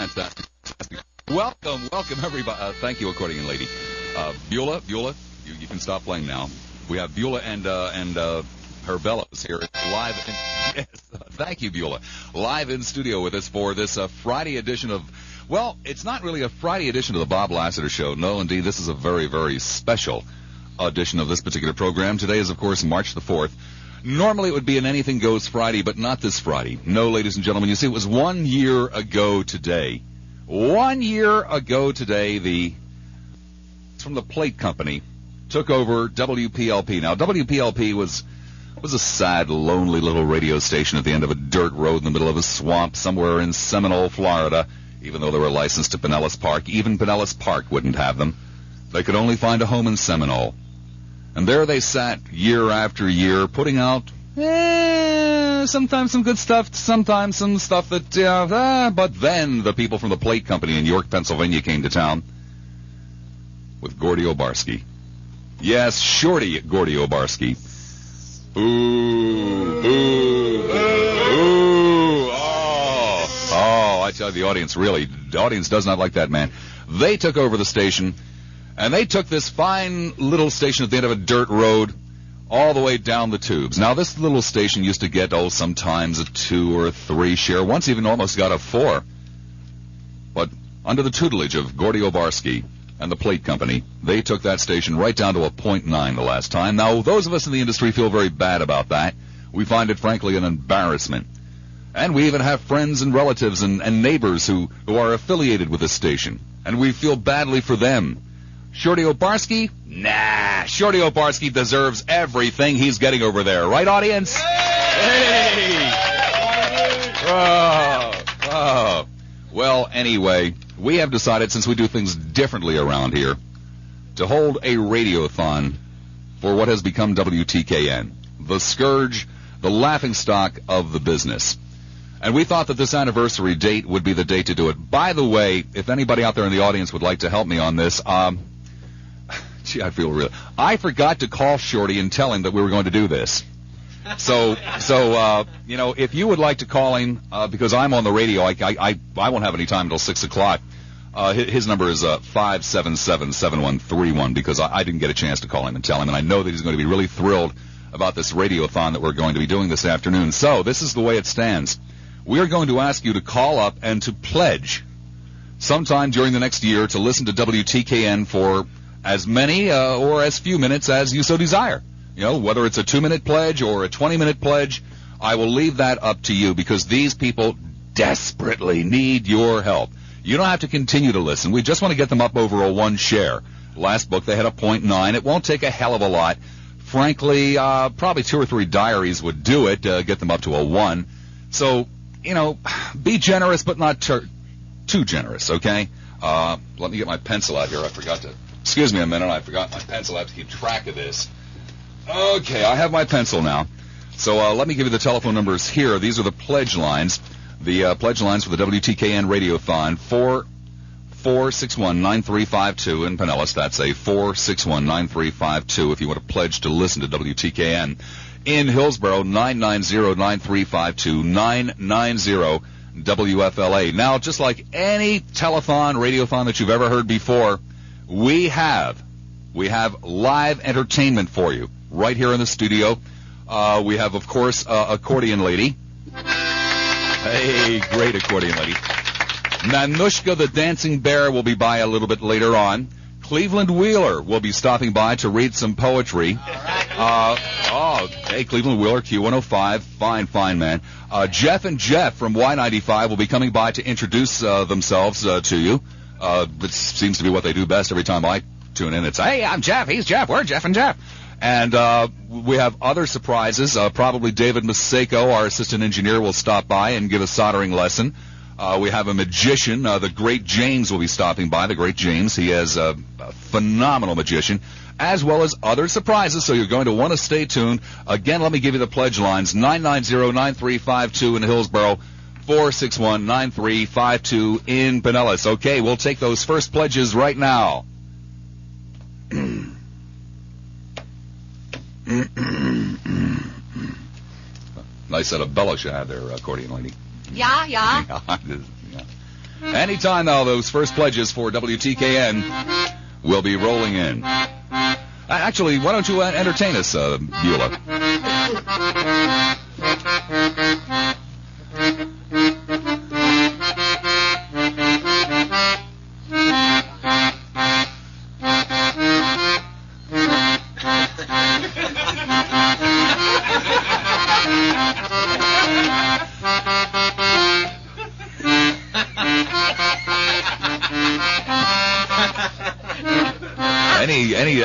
Fantastic. Welcome, everybody. Thank you, accordion lady. Beulah, you can stop playing now. We have Beulah and her bellows here live. Yes, thank you, Beulah. Live in studio with us for this Friday edition of, well, it's not really a Friday edition of the Bob Lassiter Show. No, indeed, this is a very, very special edition of this particular program. Today is, of course, March the 4th. Normally it would be an Anything Goes Friday, but not this Friday. No, ladies and gentlemen, you see, it was 1 year ago today. 1 year ago today, it's from the Plate Company, took over WPLP. Now, WPLP was a sad, lonely little radio station at the end of a dirt road in the middle of a swamp somewhere in Seminole, Florida. Even though they were licensed to Pinellas Park, even Pinellas Park wouldn't have them. They could only find a home in Seminole. And there they sat year after year, putting out sometimes some good stuff, sometimes some stuff that, but then the people from the Plate Company in York, Pennsylvania came to town with Gordy Obarski. Yes, Shorty Gordy Obarski. Ooh, ooh, ooh, oh, I tell you, the audience does not like that man. They took over the station, and they took this fine little station at the end of a dirt road all the way down the tubes. Now, this little station used to get, sometimes a 2 or a 3 share. Once even almost got a 4. But under the tutelage of Gordy Obarski and the Plate Company, they took that station right down to a 0.9 the last time. Now, those of us in the industry feel very bad about that. We find it, frankly, an embarrassment. And we even have friends and relatives and neighbors who are affiliated with this station. And we feel badly for them. Shorty Obarski? Nah, Shorty Obarski deserves everything he's getting over there. Right, audience? Hey! Oh. Well, anyway, we have decided, since we do things differently around here, to hold a radiothon for what has become WTKN, the scourge, the laughingstock of the business. And we thought that this anniversary date would be the date to do it. By the way, if anybody out there in the audience would like to help me on this, gee, I feel real. I forgot to call Shorty and tell him that we were going to do this. So, if you would like to call him, because I'm on the radio, I won't have any time until 6 o'clock. His number is 577-7131, because I didn't get a chance to call him and tell him, and I know that he's going to be really thrilled about this radiothon that we're going to be doing this afternoon. So, this is the way it stands. We are going to ask you to call up and to pledge sometime during the next year to listen to WTKN for as many or as few minutes as you so desire. Whether it's a 2-minute pledge or a 20-minute pledge, I will leave that up to you, because these people desperately need your help. You don't have to continue to listen. We just want to get them up over a 1 share. Last book, they had a 0.9. It won't take a hell of a lot. Frankly, probably 2 or 3 diaries would do it, get them up to a 1. So, be generous, but not too generous, okay? Let me get my pencil out here. I forgot to... Excuse me a minute. I forgot my pencil. I have to keep track of this. Okay, I have my pencil now. So let me give you the telephone numbers here. These are the pledge lines. The pledge lines for the WTKN Radiothon, 461-9352 in Pinellas. That's a 461-9352 if you want to pledge to listen to WTKN. In Hillsborough, 990-9352, 990-WFLA. Now, just like any telethon, radiothon that you've ever heard before, we have live entertainment for you right here in the studio. We have, of course, accordion lady. Hey, great accordion lady. Nanushka the Dancing Bear will be by a little bit later on. Cleveland Wheeler will be stopping by to read some poetry. Hey, Cleveland Wheeler, Q105, fine man. Jeff and Jeff from Y95 will be coming by to introduce themselves to you. It seems to be what they do best every time I tune in. It's, hey, I'm Jeff, he's Jeff, we're Jeff and Jeff. And we have other surprises. Probably David Maseko, our assistant engineer, will stop by and give a soldering lesson. We have a magician. The great James will be stopping by. The great James. He is a phenomenal magician, as well as other surprises, so you're going to want to stay tuned. Again, let me give you the pledge lines. 990-9352 in Hillsborough, 461-9352 in Pinellas. Okay, we'll take those first pledges right now. Nice set of bellows you had there, accordion lady. Yeah. Anytime now, those first pledges for WTKN will be rolling in. Actually, why don't you entertain us, Beulah?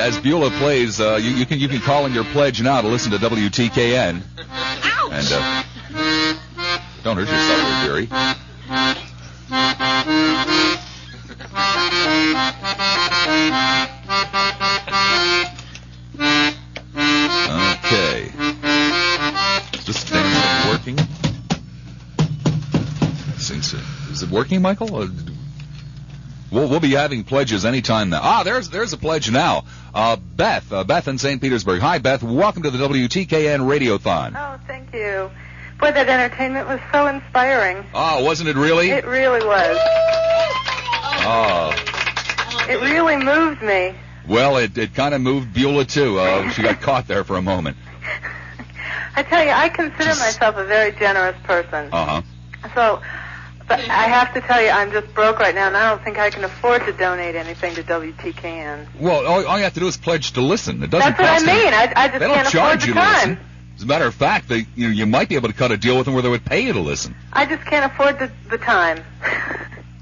As Beulah plays, you can call in your pledge now to listen to WTKN. Ouch! And don't hurt yourself, dearie. Okay. Is this damn thing working? Is it working, Michael? We'll be having pledges anytime now. There's a pledge now. Beth in St. Petersburg. Hi, Beth. Welcome to the WTKN Radiothon. Oh, thank you. Boy, that entertainment was so inspiring. Oh, wasn't it really? It really was. Oh. It really moved me. Well, it kind of moved Beulah, too. She got caught there for a moment. I tell you, I consider myself a very generous person. Uh-huh. So, but I have to tell you, I'm just broke right now, and I don't think I can afford to donate anything to WTKN. Well, all you have to do is pledge to listen. It doesn't That's what cost I mean. anything. I just they don't can't charge afford you the to time. listen. As a matter of fact, you might be able to cut a deal with them where they would pay you to listen. I just can't afford the time.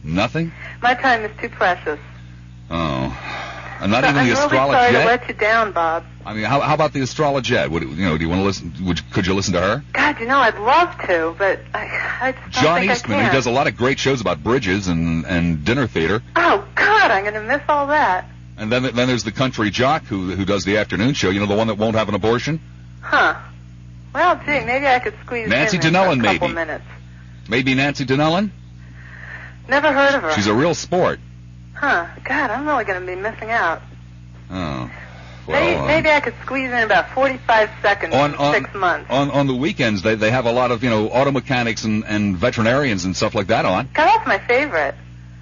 Nothing? My time is too precious. Oh. And not So even the I'm really sorry astrologette? to let you down, Bob. I mean, how about the astrologette? Do you want to listen? Could you listen to her? God, I'd love to, but I just don't John think Eastman, I can. he does a lot of great shows about bridges and dinner theater. Oh, God, I'm going to miss all that. And then there's the country jock who does the afternoon show. You know, the one that won't have an abortion? Huh. Well, gee, maybe I could squeeze Nancy in there Donnellan, for a couple maybe. minutes. Maybe Nancy Donnellan? Never heard of her. She's a real sport. Huh. God, I'm really going to be missing out. Oh. Well, maybe I could squeeze in about 45 seconds in 6 months. On the weekends, they have a lot of, auto mechanics and veterinarians and stuff like that on. God, that's my favorite.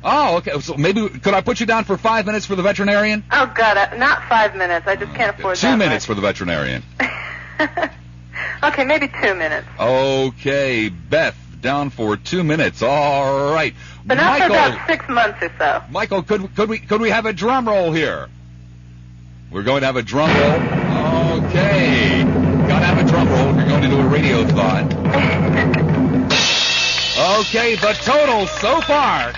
Oh, okay. So maybe, could I put you down for 5 minutes for the veterinarian? Oh, God, not 5 minutes. I just can't afford 2 that minutes much. for the veterinarian. Okay, maybe 2 minutes. Okay, Beth, down for 2 minutes. All right. But not Michael, for about 6 months or so. Michael, could we have a drum roll here? We're going to have a drum roll. Okay. Gotta have a drum roll if you're going to do a radiothon. Okay, the total so far.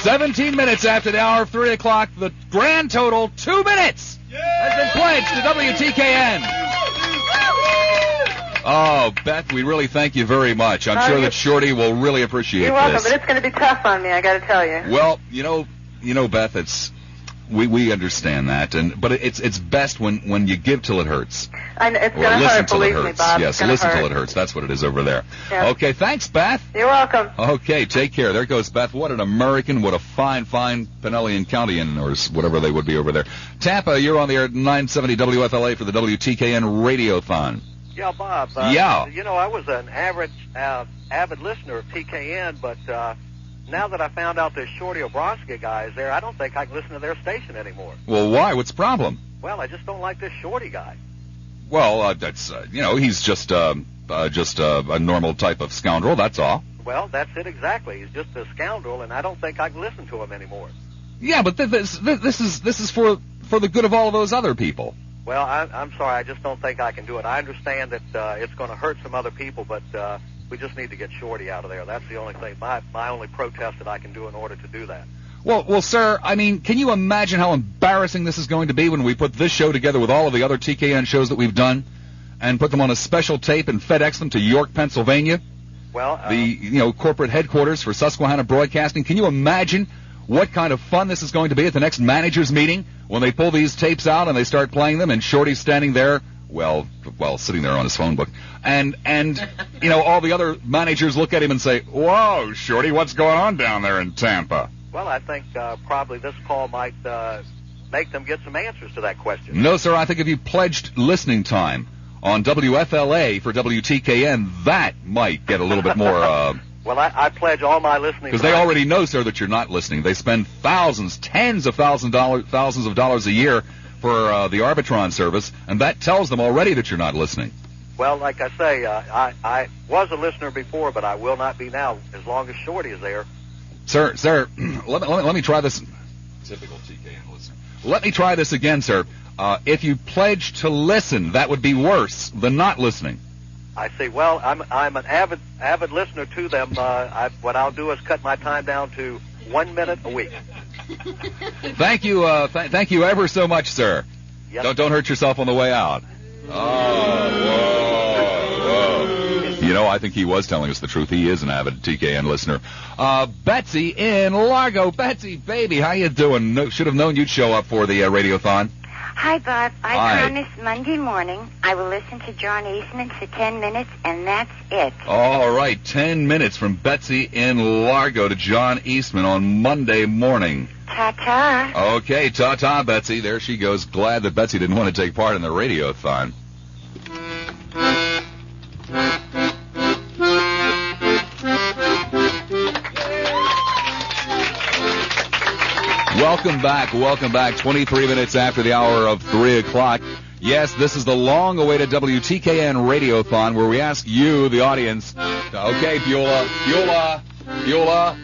17 minutes after the hour of 3 o'clock, the grand total, 2 minutes, has been pledged to WTKN. Oh, Beth, we really thank you very much. I'm sure that Shorty will really appreciate You're welcome, this. but it's going to be tough on me, I got to tell you. Well, you know, Beth, we understand that, but it's best when you give till it hurts. It's going to hurt, believe me, Bob. Yes, listen till it hurts. That's what it is over there. Yeah. Okay, thanks, Beth. You're welcome. Okay, take care. There goes Beth. What an American. What a fine Pinellian Countyan, or whatever they would be over there. Tampa, you're on the air at 970 WFLA for the WTKN Radiothon. Yeah, Bob. Yeah. I was an avid listener of TKN, but now that I found out there's Shorty Obronsky guys there, I don't think I can listen to their station anymore. Well, why? What's the problem? Well, I just don't like this Shorty guy. Well, that's he's just a normal type of scoundrel. That's all. Well, that's it exactly. He's just a scoundrel, and I don't think I can listen to him anymore. Yeah, but this is for the good of all of those other people. Well, I'm sorry. I just don't think I can do it. I understand that it's going to hurt some other people, but we just need to get Shorty out of there. That's the only thing, my only protest that I can do in order to do that. Well, sir, I mean, can you imagine how embarrassing this is going to be when we put this show together with all of the other TKN shows that we've done and put them on a special tape and FedEx them to York, Pennsylvania? Well, the corporate headquarters for Susquehanna Broadcasting. Can you imagine what kind of fun this is going to be at the next managers meeting when they pull these tapes out and they start playing them and Shorty's standing there, well, sitting there on his phone book, and all the other managers look at him and say, "Whoa, Shorty, what's going on down there in Tampa?" Well, I think probably this call might make them get some answers to that question. No, sir, I think if you pledged listening time on WFLA for WTKN, that might get a little bit more Well, I pledge all my listening. Because they already know, sir, that you're not listening. They spend thousands, tens of thousands of dollars a year for the Arbitron service, and that tells them already that you're not listening. Well, like I say, I was a listener before, but I will not be now as long as Shorty is there. Sir, let me try this. Typical TKN listener. Let me try this again, sir. If you pledge to listen, that would be worse than not listening. I see. Well, I'm an avid listener to them. What I'll do is cut my time down to 1 minute a week. Thank you. Thank you ever so much, sir. Yes. Don't hurt yourself on the way out. Whoa. You know, I think he was telling us the truth. He is an avid TKN listener. Betsy in Largo. Betsy, baby, how you doing? Should have known you'd show up for the Radiothon. Hi, Bob. I promised Monday morning I will listen to John Eastman for 10 minutes, and that's it. All right, 10 minutes from Betsy in Largo to John Eastman on Monday morning. Ta-ta. Okay, ta-ta, Betsy. There she goes. Glad that Betsy didn't want to take part in the Radiothon. Welcome back. 23 minutes after the hour of 3 o'clock. Yes, this is the long-awaited WTKN Radiothon, where we ask you, the audience, okay, Beulah,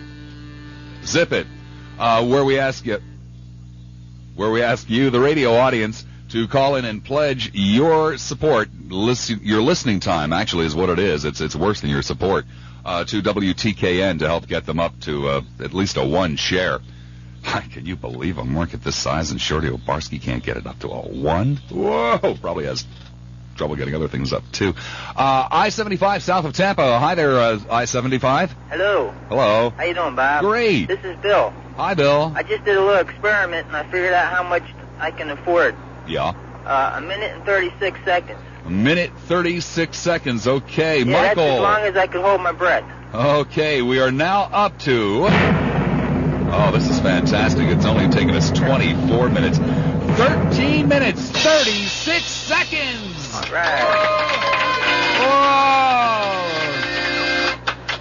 zip it, where we ask you, the radio audience, to call in and pledge your support, your listening time, actually, is what it is. It's worse than your support, to WTKN to help get them up to at least a 1 share. Can you believe a market this size and Shorty Obarski can't get it up to a 1? Whoa, probably has trouble getting other things up, too. I-75 south of Tampa. Hi there, I-75. Hello. Hello. How you doing, Bob? Great. This is Bill. Hi, Bill. I just did a little experiment, and I figured out how much I can afford. Yeah. A minute and 36 seconds. A minute, 36 seconds. Okay, yeah, Michael. That's as long as I can hold my breath. Okay, we are now up to... Oh, this is fantastic. It's only taken us 24 minutes. 13 minutes, 36 seconds. All right. Whoa.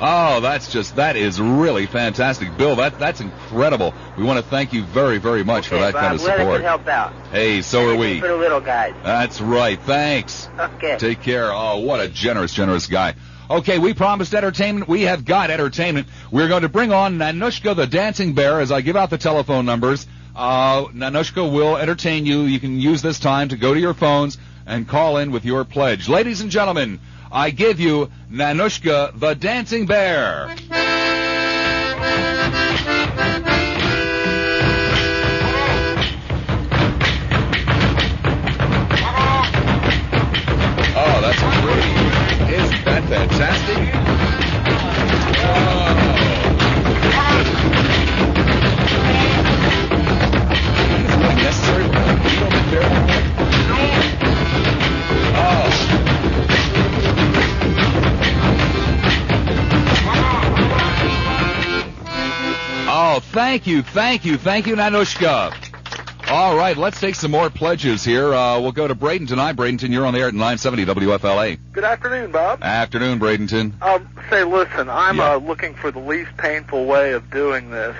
Oh, that is really fantastic. Bill, that's incredible. We want to thank you very, very much for that Bob, kind of support. glad I could help out. Hey, so are we. For the little guys. That's right. Thanks. Okay. Take care. Oh, what a generous guy. Okay, we promised entertainment. We have got entertainment. We're going to bring on Nanushka the Dancing Bear as I give out the telephone numbers. Nanushka will entertain you. You can use this time to go to your phones and call in with your pledge. Ladies and gentlemen, I give you Nanushka the Dancing Bear. Oh, that's great. Isn't that fantastic? Is it really necessary? You don't get there. Oh, thank you, Nanushka. All right, let's take some more pledges here. We'll go to Bradenton. Hi, Bradenton. You're on the air at 970 WFLA. Good afternoon, Bob. Afternoon, Bradenton. Say, listen, I'm looking for the least painful way of doing this,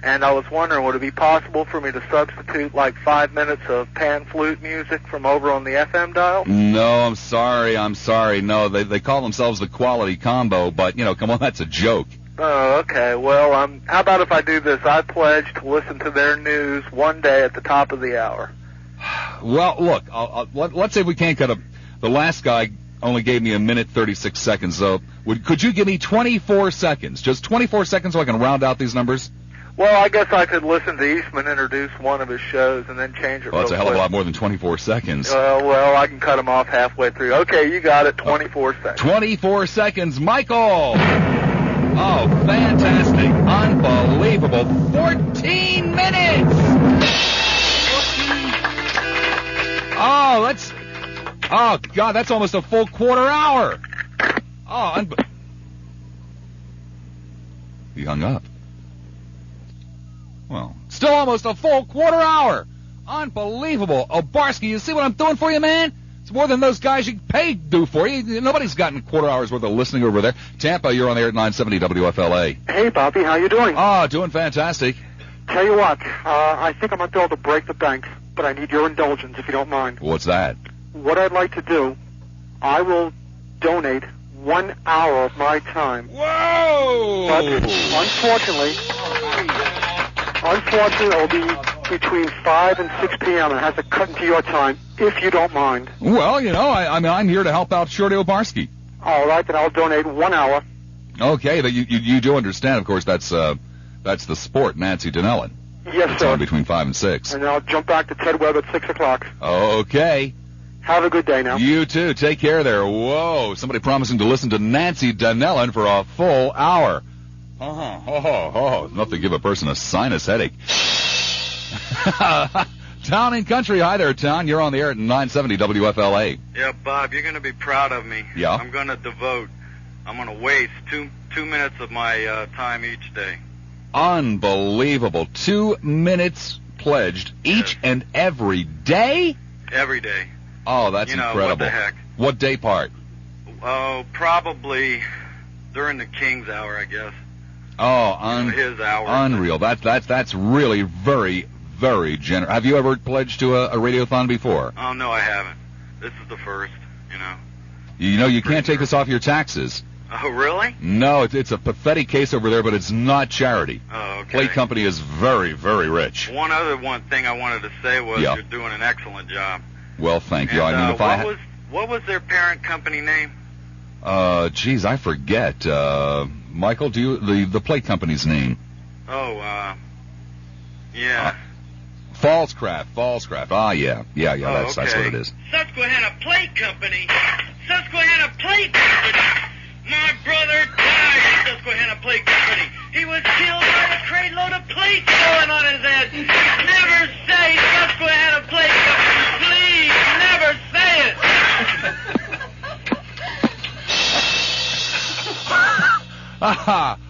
and I was wondering, would it be possible for me to substitute like 5 minutes of pan flute music from over on the FM dial? No, I'm sorry. No, they call themselves the Quality Combo, but, come on, that's a joke. Oh, okay. Well, how about if I do this? I pledge to listen to their news one day at the top of the hour. Well, look, let's say we can't cut the last guy only gave me a minute, 36 seconds, so could you give me 24 seconds? Just 24 seconds so I can round out these numbers? Well, I guess I could listen to Eastman introduce one of his shows and then change it Well, that's real a hell of a quick. lot more than 24 seconds. Well, I can cut him off halfway through. Okay, you got it, 24 seconds. 24 seconds, Michael! Oh, fantastic. Unbelievable. 14 minutes! Oh, God, that's almost a full quarter hour. Oh, he hung up. Well, still almost a full quarter hour. Unbelievable. Obarski, you see what I'm doing for you, man? It's more than those guys you pay do for you. Nobody's gotten quarter hours worth of listening over there. Tampa, you're on the air at 970 WFLA. Hey, Bobby, how you doing? Oh, doing fantastic. Tell you what, I think I'm going to be able to break the bank, but I need your indulgence if you don't mind. What's that? What I'd like to do, I will donate 1 hour of my time. Whoa! But unfortunately, it will be between 5 and 6 p.m. and it has to cut into your time, if you don't mind. Well, you know, I mean, I'm here to help out Shorty Obarski. All right, then I'll donate 1 hour. Okay, you do understand, of course, that's the sport, Nancy Donnellan. Yes, it's sir. on between 5 and 6. And then I'll jump back to Ted Webb at 6 o'clock. Okay. Have a good day now. You too. Take care there. Whoa, somebody promising to listen to Nancy Donnellan for a full hour. Enough to give a person a sinus headache. Town and Country. Hi there, Town. You're on the air at 970 WFLA. Yeah, Bob, you're going to be proud of me. Yeah? I'm going to waste two minutes of my time each day. Unbelievable. 2 minutes pledged each and every day? Every day. Oh, that's incredible. What the heck? What day part? Oh, probably during the King's hour, I guess. Oh, his hour. Unreal. That's really very, very generous. Have you ever pledged to a radiothon before? Oh, no, I haven't. This is the first, you know. You know, you can't take this off your taxes. Oh, really? No, it's a pathetic case over there, but it's not charity. Oh, okay. Plate Company is very, very rich. One thing I wanted to say was you're doing an excellent job. Well, thank you. And, I mean, what was their parent company name? Geez, I forget. Michael, do you the plate company's name? Oh, yeah. Fallscraft. Ah, yeah. That's what it is. Susquehanna Plate Company. My brother died at Susquehanna Plate Company. He was killed by a crate load of plates going on his head. Never say Susquehanna Plate Company. Please, never say it.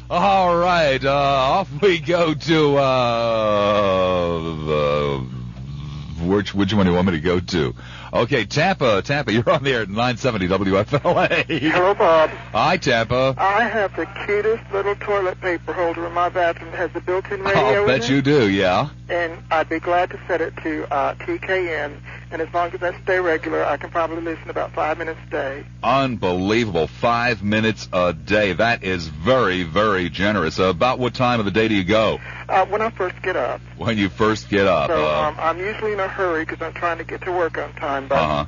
All right. Off we go to which one do you want me to go to? Okay, Tampa, you're on the air at 970 WFLA. Hello, Bob. Hi, Tampa. I have the cutest little toilet paper holder in my bathroom that has a built-in radio I'll bet in it. you do, yeah. And I'd be glad to set it to TKN. And as long as I stay regular, I can probably listen about 5 minutes a day. Unbelievable. 5 minutes a day. That is very, very generous. About what time of the day do you go? When I first get up. When you first get up. So I'm usually in a hurry because I'm trying to get to work on time. But,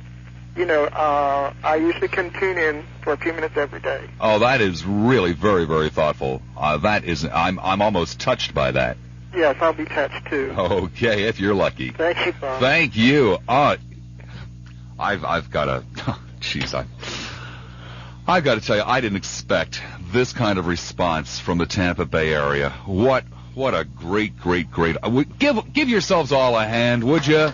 I usually can tune in for a few minutes every day. Oh, that is really very, very thoughtful. I'm almost touched by that. Yes, I'll be touched, too. Okay, if you're lucky. Thank you, Bob. Thank you. I've got to... I've got to tell you, I didn't expect this kind of response from the Tampa Bay area. What a great... Give yourselves all a hand, would you?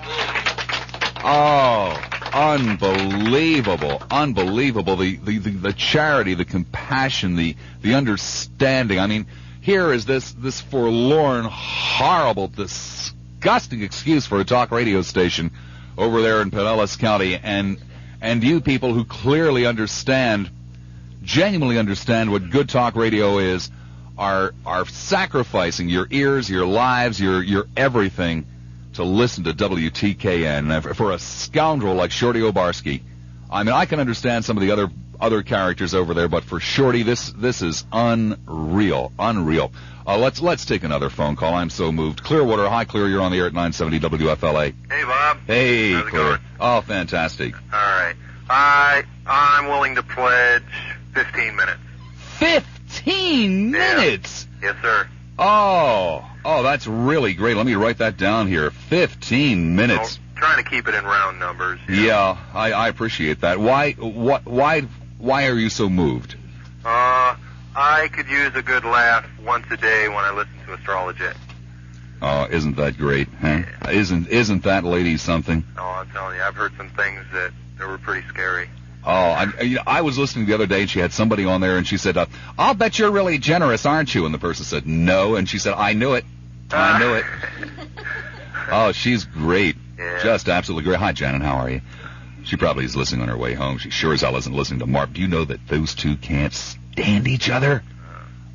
Oh, unbelievable. The charity, the compassion, the understanding. I mean, here is this forlorn, horrible, disgusting excuse for a talk radio station over there in Pinellas County, and you people who clearly genuinely understand what good talk radio is, are sacrificing your ears, your lives, your everything to listen to WTKN. And for a scoundrel like Shorty Obarski, I mean, I can understand some of the other characters over there, but for Shorty, this is unreal. Let's take another phone call. I'm so moved. Clearwater, hi, Clear. You're on the air at 970 WFLA. Hey, Bob. Hey, how's it Clear. going? Oh, fantastic. All right. I'm willing to pledge 15 minutes. 15 minutes? Yes, sir. Oh, that's really great. Let me write that down here. 15 minutes. Well, trying to keep it in round numbers. Yeah, I appreciate that. Why are you so moved? I could use a good laugh once a day when I listen to Astrology. Oh, isn't that great, huh? Yeah. Isn't that lady something? Oh, I'm telling you, I've heard some things that were pretty scary. Oh, I was listening the other day, and she had somebody on there, and she said, I'll bet you're really generous, aren't you? And the person said, no, and she said, I knew it. Oh, she's great. Yeah. Just absolutely great. Hi, Janet, how are you? She probably is listening on her way home. She sure as hell isn't listening to Mark. Do you know that those two can't stand each other?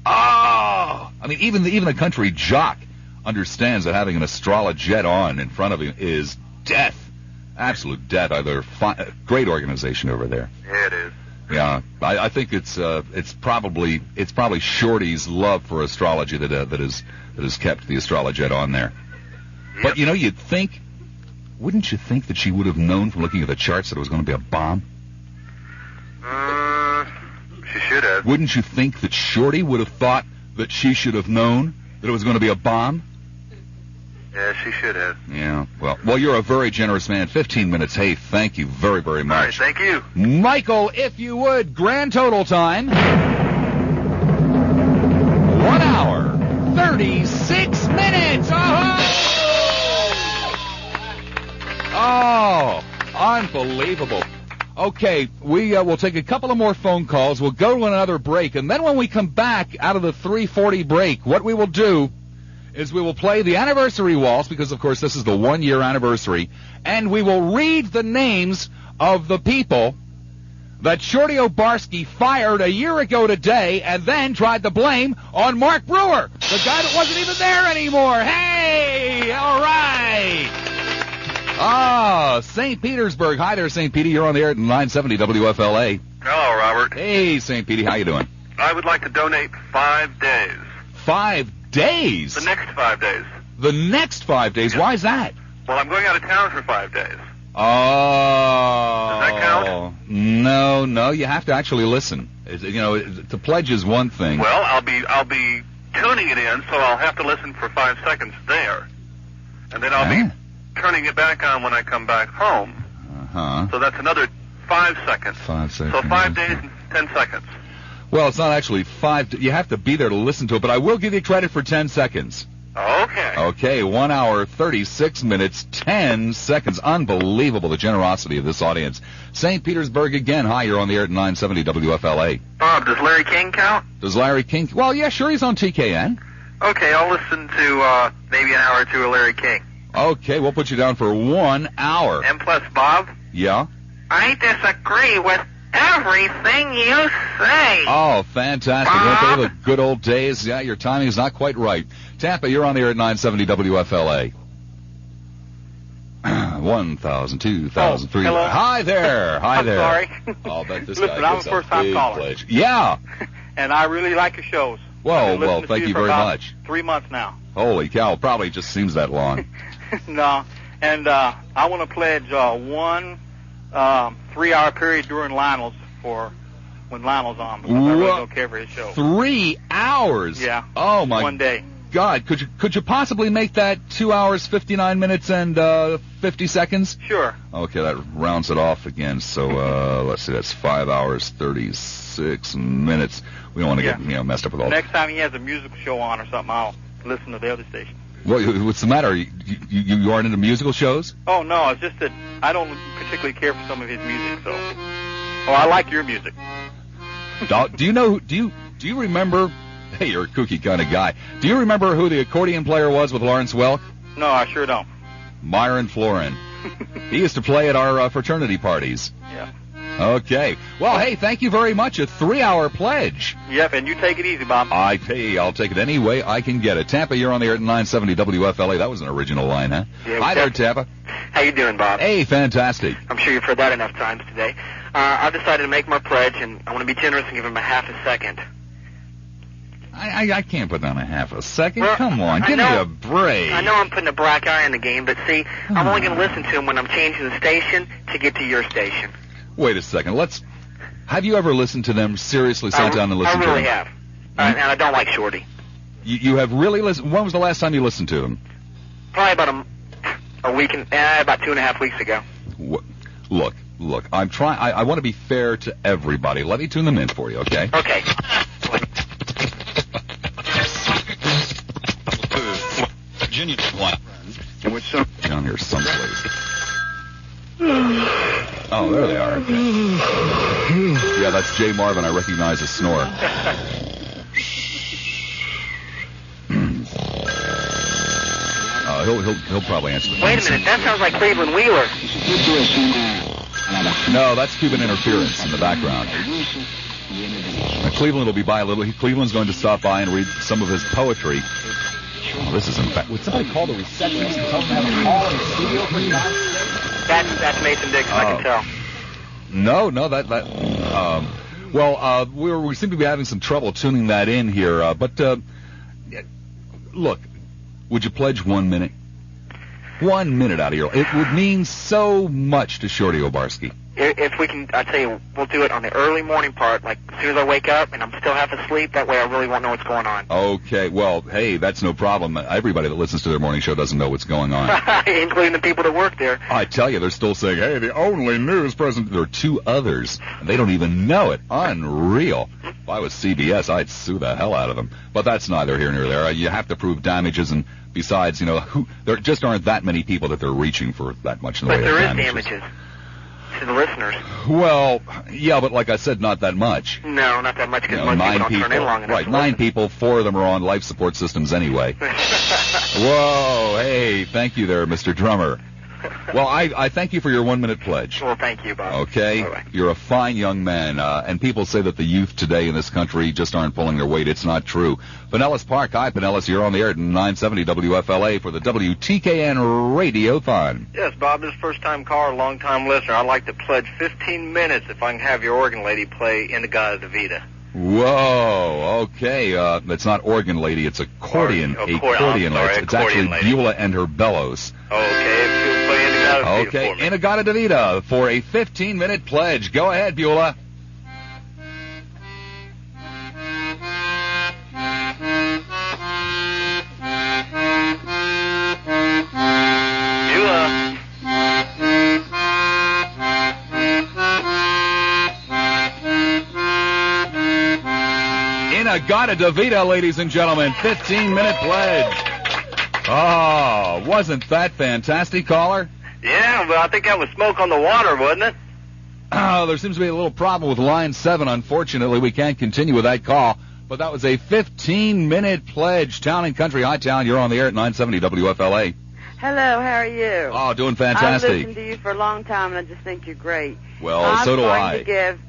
Oh! I mean, even the country jock understands that having an Astrolojet on in front of him is death. Absolute death. Great organization over there. Yeah, it is. Yeah, I think it's probably Shorty's love for astrology that has kept the Astrolojet on there. Yep. But wouldn't you think that she would have known from looking at the charts that it was going to be a bomb? She should have. Wouldn't you think that Shorty would have thought that she should have known that it was going to be a bomb? Yeah, she should have. Yeah, well, you're a very generous man. 15 minutes. Hey, thank you very, very much. All right, thank you. Michael, if you would, grand total time, 1 hour, 36 minutes. Oh, unbelievable. Okay, we will take a couple of more phone calls. We'll go to another break, and then when we come back out of the 3:40 break, what we will do is we will play the anniversary waltz, because, of course, this is the 1-year anniversary, and we will read the names of the people that Shorty Obarski fired a year ago today and then tried to blame on Mark Brewer, the guy that wasn't even there anymore. Hey, all right. St. Petersburg. Hi there, St. Petey. You're on the air at 970 WFLA. Hello, Robert. Hey, St. Petey. How you doing? I would like to donate 5 days. 5 days? The next 5 days. The next 5 days? Yes. Why is that? Well, I'm going out of town for 5 days. Oh. Does that count? No. You have to actually listen. To pledge is one thing. Well, I'll be tuning it in, so I'll have to listen for 5 seconds there, and then I'll be turning it back on when I come back home. So that's another 5 seconds. 5 seconds. So 5 days and 10 seconds. Well, it's not actually 5. You have to be there to listen to it, but I will give you credit for 10 seconds. Okay. Okay, 1 hour, 36 minutes, 10 seconds. Unbelievable, the generosity of this audience. St. Petersburg again. Hi, you're on the air at 970 WFLA. Bob, does Larry King count? Does Larry King? Well, yeah, sure, he's on TKN. Okay, I'll listen to maybe an hour or two of Larry King. Okay, we'll put you down for 1 hour. And plus, Bob? Yeah? I disagree with everything you say. Oh, fantastic. Bob? Okay, the good old days. Yeah, your timing is not quite right. Tampa, you're on the air at 970 WFLA. 1,000, 2,000, 3,000. Hello? Hi there. Hi there. Sorry. I'll bet this Listen, guy I'm gets a first-time caller. pledge. Yeah. And I really like your shows. Well, thank you very much. 3 months now. Holy cow, probably just seems that long. No. And I want to pledge 1 3-hour period during Lionel's for when Lionel's on, because I really don't care for his show. 3 hours? Yeah. Oh, my 1 day. God. Could you possibly make that 2 hours, 59 minutes, and 50 seconds? Sure. Okay, that rounds it off again. So, let's see, that's 5 hours, 36 minutes. We don't want to get messed up with all that. Next time he has a musical show on or something, I'll listen to the other station. What's the matter? You aren't into musical shows? Oh, no, it's just that I don't particularly care for some of his music, so... Oh, I like your music. Do you remember... Hey, you're a kooky kind of guy. Do you remember who the accordion player was with Lawrence Welk? No, I sure don't. Myron Florin. He used to play at our fraternity parties. Yeah. Okay. Well, hey, thank you very much. A 3-hour pledge. Yep, and you take it easy, Bob. I'll take it any way I can get it. Tampa, you're on the air at 970 WFLA. That was an original line, huh? Yeah, hi there, Tampa. How you doing, Bob? Hey, fantastic. I'm sure you've heard that enough times today. I've decided to make my pledge, and I want to be generous and give him a half a second. I can't put down a half a second. Well, come on, give me a break. I know I'm putting a black eye in the game, but see, I'm only going to listen to him when I'm changing the station to get to your station. Wait a second. Have you ever listened to them? Seriously, sat down and listened to them? I really have. And I don't like Shorty. You have really listened? When was the last time you listened to him? Probably about a week, about 2.5 weeks ago. Look, I'm trying. I want to be fair to everybody. Let me tune them in for you, okay? Okay. Virginia in which some down here someplace. Oh, there they are. Okay. Yeah, that's Jay Marvin. I recognize his snore. He'll probably answer the phone. Wait a minute, that sounds like Cleveland Wheeler. No, that's Cuban interference in the background. Now, Cleveland will be by a little. Cleveland's going to stop by and read some of his poetry. Oh, this is in fact. Would somebody call the receptionist and tell them to have a call in the studio for God's sake? That's Mason Dixon, I can tell. No, we seem to be having some trouble tuning that in here. But look, would you pledge 1 minute? 1 minute out of your life. It would mean so much to Shorty Obarski. If we can, I tell you, we'll do it on the early morning part, like as soon as I wake up and I'm still half asleep. That way I really won't know what's going on. Okay, well, hey, that's no problem. Everybody that listens to their morning show doesn't know what's going on. Including the people that work there. I tell you, they're still saying, hey, the only news present. There are two others, and they don't even know it. Unreal. If I was CBS, I'd sue the hell out of them. But that's neither here nor there. You have to prove damages, and besides, there just aren't that many people that they're reaching for that much in the way of damages. But there is damages. To the listeners. Well, yeah, but like I said, not that much. No, not that much, because most people don't turn in long enough. Right, 9 people, 4 of them are on life support systems anyway. Whoa, hey, thank you there, Mr. Drummer. Well, I thank you for your 1 minute pledge. Well, thank you, Bob. Okay? Bye-bye. You're a fine young man, and people say that the youth today in this country just aren't pulling their weight. It's not true. Pinellas Park, hi, Pinellas, you're on the air at 970 WFLA for the WTKN Radiothon. Yes, Bob, this is first-time caller, long-time listener. I'd like to pledge 15 minutes if I can have your organ lady play In-A-Gadda-Da-Vida. Whoa, okay. It's not organ lady, it's accordion. Accordion lady. It's actually Beulah and her bellows. Okay, if you'll play In-A-Gadda-Da-Vida for me. In-A-Gadda-Da-Vida for a 15-minute pledge. Go ahead, Beulah. Beulah. In-A-Gadda-Da-Vida, ladies and gentlemen. 15-minute pledge. Oh, wasn't that fantastic, caller? Yeah, but I think that was smoke on the water, wasn't it? Oh, there seems to be a little problem with line 7. Unfortunately, we can't continue with that call. But that was a 15-minute pledge. Town and Country, hi, Town. You're on the air at 970 WFLA. Hello, how are you? Oh, doing fantastic. I've listened to you for a long time, and I just think you're great. Well, so do I.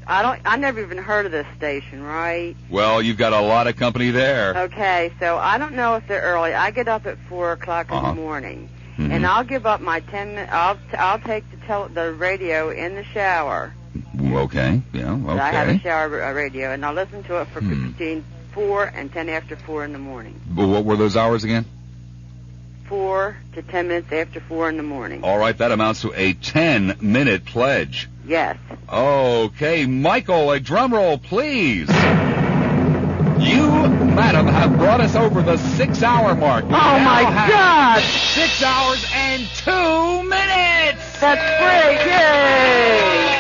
I never even heard of this station, right? Well, you've got a lot of company there. Okay, so I don't know if they're early. I get up at 4 o'clock in the morning, and I'll give up my 10 minutes. I'll take the radio in the shower. Okay, yeah, okay. I have a shower radio, and I'll listen to it for between 4 and 10 after 4 in the morning. Well, what were those hours again? 4 to 10 minutes after 4 in the morning. All right, that amounts to a 10-minute pledge. Yes. Okay, Michael, a drum roll, please. You, madam, have brought us over the 6-hour mark. Oh, my God! 6 hours and 2 minutes! That's great, yay!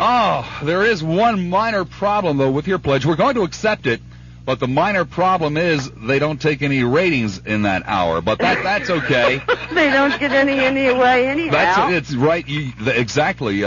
Oh, there is one minor problem, though, with your pledge. We're going to accept it, but the minor problem is they don't take any ratings in that hour, but that's okay. They don't get any away anyhow. It's right. Exactly.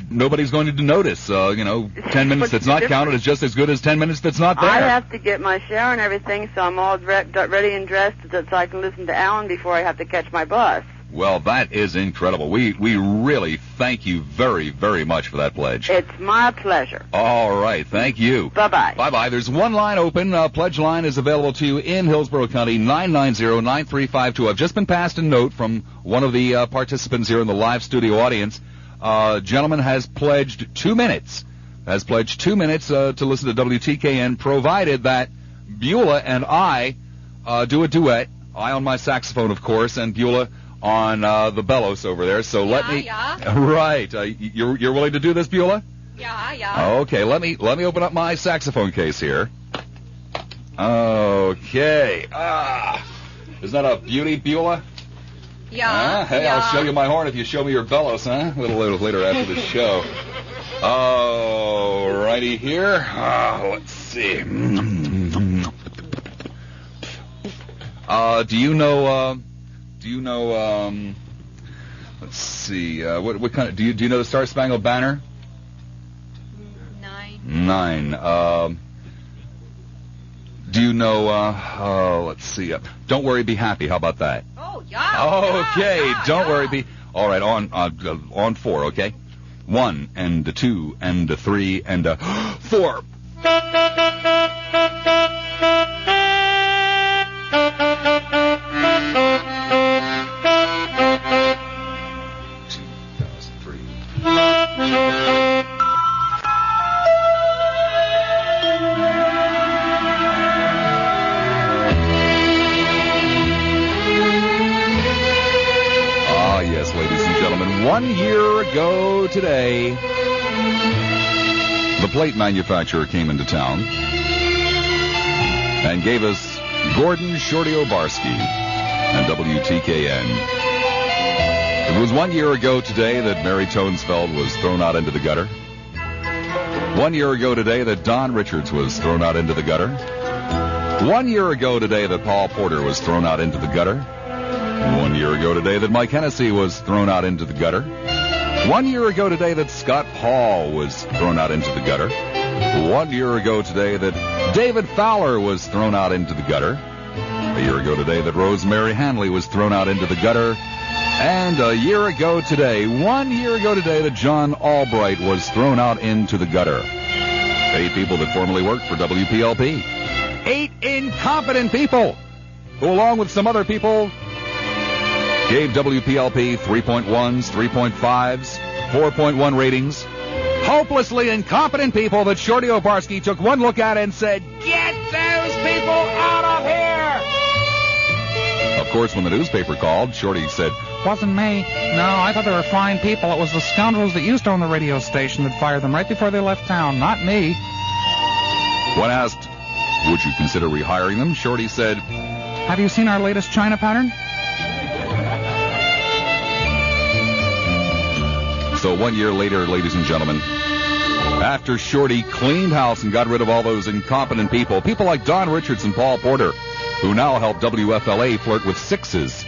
Nobody's going to notice. 10 minutes that's not counted is just as good as 10 minutes that's not there. I have to get my shower and everything, so I'm all ready and dressed so I can listen to Alan before I have to catch my bus. Well, that is incredible. We really thank you very, very much for that pledge. It's my pleasure. All right. Thank you. Bye-bye. Bye-bye. There's one line open. Pledge line is available to you in Hillsborough County, 990-9352. I've just been passed a note from one of the participants here in the live studio audience. Gentleman has pledged 2 minutes. Has pledged 2 minutes to listen to WTKN, provided that Beulah and I do a duet. I on my saxophone, of course, and Beulah on the bellows over there. So let me. Yeah. Right. You're willing to do this, Beulah? Yeah. Okay. Let me open up my saxophone case here. Okay. Isn't that a beauty, Beulah? Yeah. Hey, yeah. I'll show you my horn if you show me your bellows, huh? A little later after the show. All righty here. Let's see. Do you know? Let's see. What kind of? Do you know the Star Spangled Banner? 9. Do you know? Let's see. Don't worry, be happy. How about that? Oh yeah. Okay. Yeah, Don't yeah. worry, be. All right, on 4, okay? 1 and a 2 and a 3 and a 4. Yes, ladies and gentlemen, 1 year ago today, the plate manufacturer came into town and gave us Gordon Shorty Obarski and WTKN. It was 1 year ago today that Mary Tonesfeld was thrown out into the gutter. 1 year ago today that Don Richards was thrown out into the gutter. 1 year ago today that Paul Porter was thrown out into the gutter. 1 year ago today that Mike Hennessy was thrown out into the gutter. 1 year ago today that Scott Paul was thrown out into the gutter. 1 year ago today that David Fowler was thrown out into the gutter. A year ago today that Rosemary Hanley was thrown out into the gutter. And a year ago today, 1 year ago today, that John Albright was thrown out into the gutter. 8 people that formerly worked for WPLP. 8 incompetent people who, along with some other people, gave WPLP 3.1s, 3.5s, 4.1 ratings. Hopelessly incompetent people that Shorty Obarski took one look at and said, "Get those people out of here!" Of course, when the newspaper called, Shorty said, "Wasn't me. No, I thought they were fine people. It was the scoundrels that used to own the radio station that fired them right before they left town, not me." When asked, would you consider rehiring them, Shorty said, "Have you seen our latest China pattern?" So 1 year later, ladies and gentlemen, after Shorty cleaned house and got rid of all those incompetent people like Don Richards and Paul Porter, who now help WFLA flirt with 6s,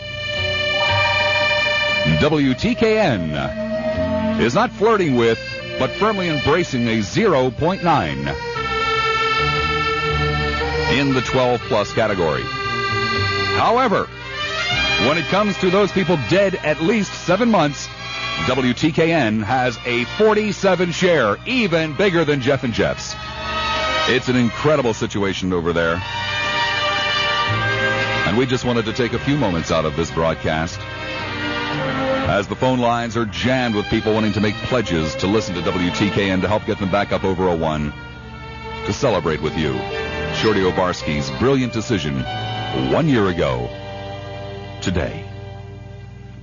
WTKN is not flirting with, but firmly embracing a 0.9 in the 12-plus category. However, when it comes to those people dead at least 7 months, WTKN has a 47 share, even bigger than Jeff and Jeff's. It's an incredible situation over there. And we just wanted to take a few moments out of this broadcast, as the phone lines are jammed with people wanting to make pledges to listen to WTKN to help get them back up over a 1, to celebrate with you Shorty Obarski's brilliant decision 1 year ago today.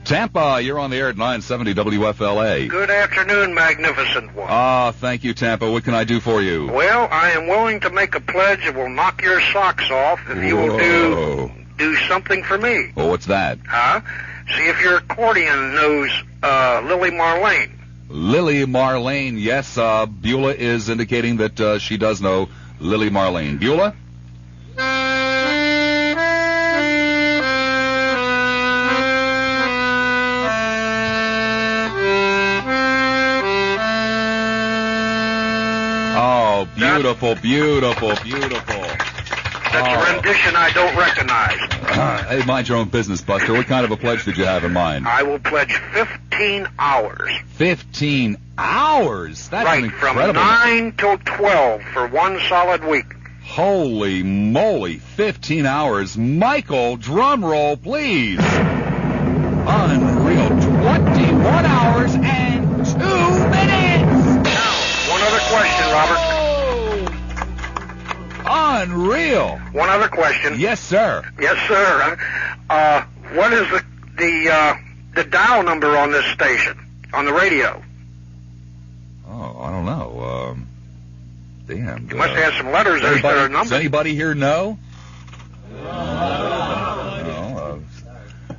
Tampa, you're on the air at 970 WFLA. Good afternoon, magnificent one. Thank you, Tampa. What can I do for you? Well, I am willing to make a pledge that will knock your socks off if you will do something for me. Well, what's that? Huh? See if your accordion knows Lily Marlene. Lily Marlene, yes. Beulah is indicating that she does know Lily Marlene. Beulah? Beautiful, beautiful, beautiful. That's a rendition I don't recognize. Hey, mind your own business, Buster. What kind of a pledge did you have in mind? I will pledge 15 hours. 15 hours? That's right, incredible. From 9 till 12 for 1 solid week. Holy moly, 15 hours. Michael, drum roll, please. Unreal. 21 hours and 2 minutes. Now, one other question, Robert. Unreal. One other question. Yes, sir. Yes, sir. What is the dial number on this station, on the radio? Oh, I don't know. Damn. You must have some letters there instead of numbers. Does anybody here know?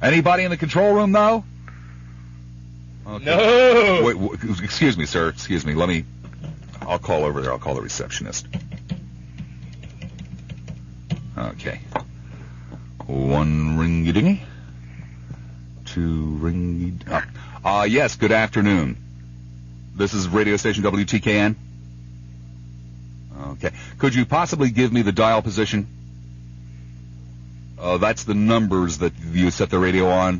Anybody in the control room know? Okay. No. Wait, excuse me, sir. Excuse me. I'll call over there. I'll call the receptionist. Okay. 1 ringy-dingy. 2 ringy... yes, good afternoon. This is radio station WTKN. Okay. Could you possibly give me the dial position? That's the numbers that you set the radio on.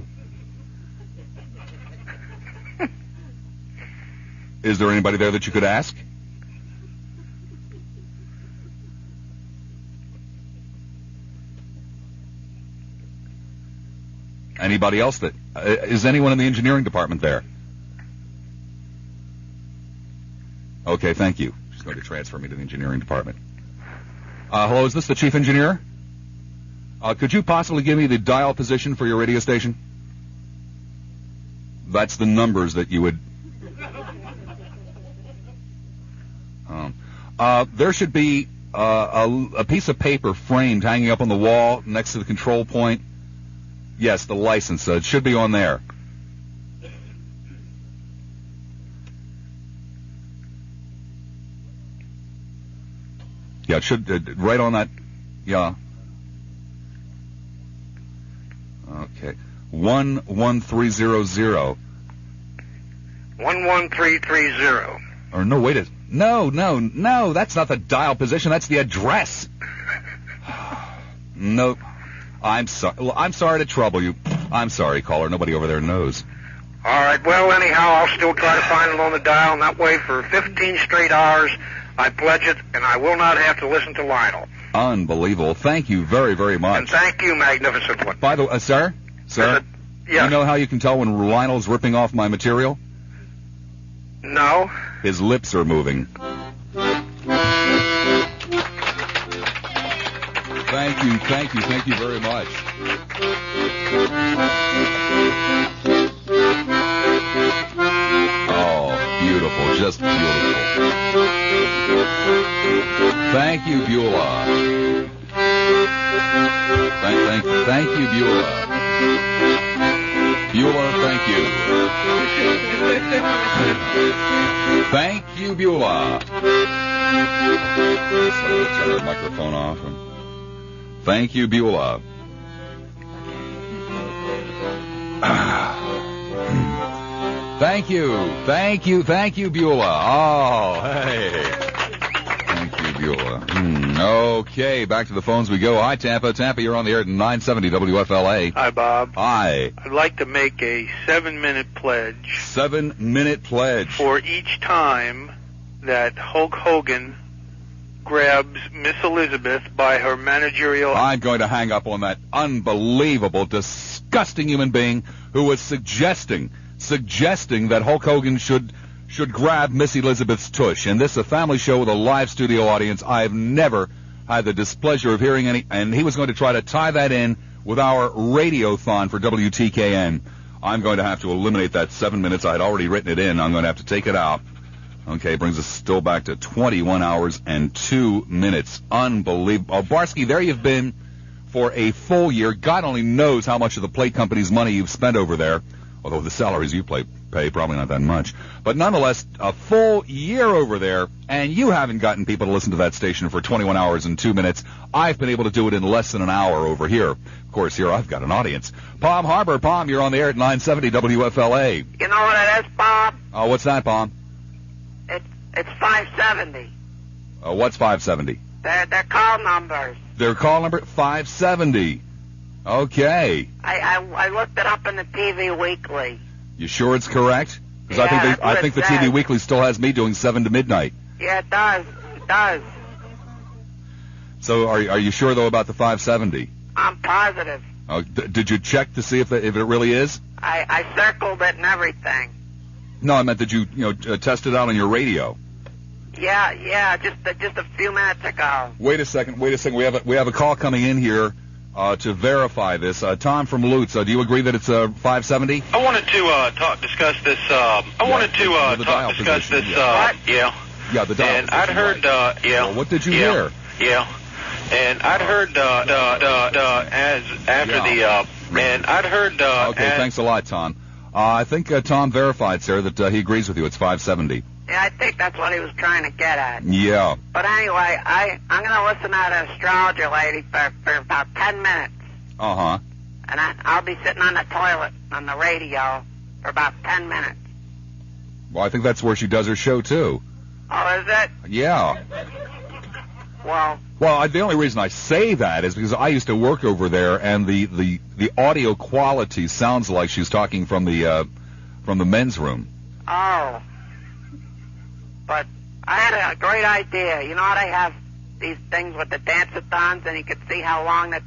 Is there anybody there that you could ask? Anybody else that... is anyone in the engineering department there? Okay, thank you. She's going to transfer me to the engineering department. Hello, is this the chief engineer? Could you possibly give me the dial position for your radio station? That's the numbers that you would... there should be a piece of paper framed hanging up on the wall next to the control point. Yes, the license. It should be on there. Yeah, it should, right on that, yeah. Okay. 11300. 11330. Or no, wait a... No, that's not the dial position, that's the address. No, I'm sorry. Well, I'm sorry to trouble you. I'm sorry, caller. Nobody over there knows. All right, well, anyhow, I'll still try to find it on the dial, and that way for 15 straight hours, I pledge it, and I will not have to listen to Lionel. Unbelievable. Thank you very, very much. And thank you, Magnificent One. By the way, sir? Yes. You know how you can tell when Lionel's ripping off my material? No. His lips are moving. Thank you very much. Oh, beautiful, just beautiful. Thank you, Beulah. Thank you, Beulah. Beulah, thank you. Thank you, Beulah. Let's turn the microphone off. Thank you, Beulah. Thank you, Beulah. Oh, hey. Thank you, Beulah. Okay, back to the phones we go. Hi, Tampa. Tampa, you're on the air at 970 WFLA. Hi, Bob. Hi. I'd like to make a 7-minute pledge. 7-minute pledge. For each time that Hulk Hogan grabs Miss Elizabeth by her managerial... I'm going to hang up on that unbelievable, disgusting human being who was suggesting that Hulk Hogan should grab Miss Elizabeth's tush. And this is a family show with a live studio audience. I've never had the displeasure of hearing any... And he was going to try to tie that in with our Radiothon for WTKN. I'm going to have to eliminate that 7 minutes. I had already written it in. I'm going to have to take it out. Okay, brings us still back to 21 hours and 2 minutes. Unbelievable. Oh, Barsky, there you've been for a full year. God only knows how much of the plate company's money you've spent over there, although the salaries you pay probably not that much. But nonetheless, a full year over there, and you haven't gotten people to listen to that station for 21 hours and 2 minutes. I've been able to do it in less than an hour over here. Of course, here I've got an audience. Palm Harbor, Palm, you're on the air at 970 WFLA. You know what it is, Bob? Oh, what's that, Palm? It's 570. What's 570? They're call numbers. Their call number 570. Okay. I looked it up in the TV Weekly. You sure it's correct? Because I think the TV Weekly still has me doing 7 to midnight. Yeah, it does. It does. So are you sure though about the 570? I'm positive. Did you check to see if it really is? I circled it and everything. No, I meant did you test it out on your radio? Yeah, just a few minutes ago. Wait a second. We have a call coming in here to verify this. Tom from Lutz, do you agree that it's 570? I wanted to discuss this. Yeah, the dial. And I'd heard. Well, what did you hear? Yeah. And I'd heard Okay, thanks a lot, Tom. I think Tom verified, sir, that he agrees with you. It's 570. Yeah, I think that's what he was trying to get at. Yeah. But anyway, I'm going to listen to that astrologer lady for about 10 minutes. Uh-huh. And I'll be sitting on the toilet on the radio for about 10 minutes. Well, I think that's where she does her show, too. Oh, is it? Yeah. Well, the only reason I say that is because I used to work over there, and the audio quality sounds like she's talking from the men's room. Oh. But I had a great idea. You know how they have these things with the dance-a-thons, and you could see how long that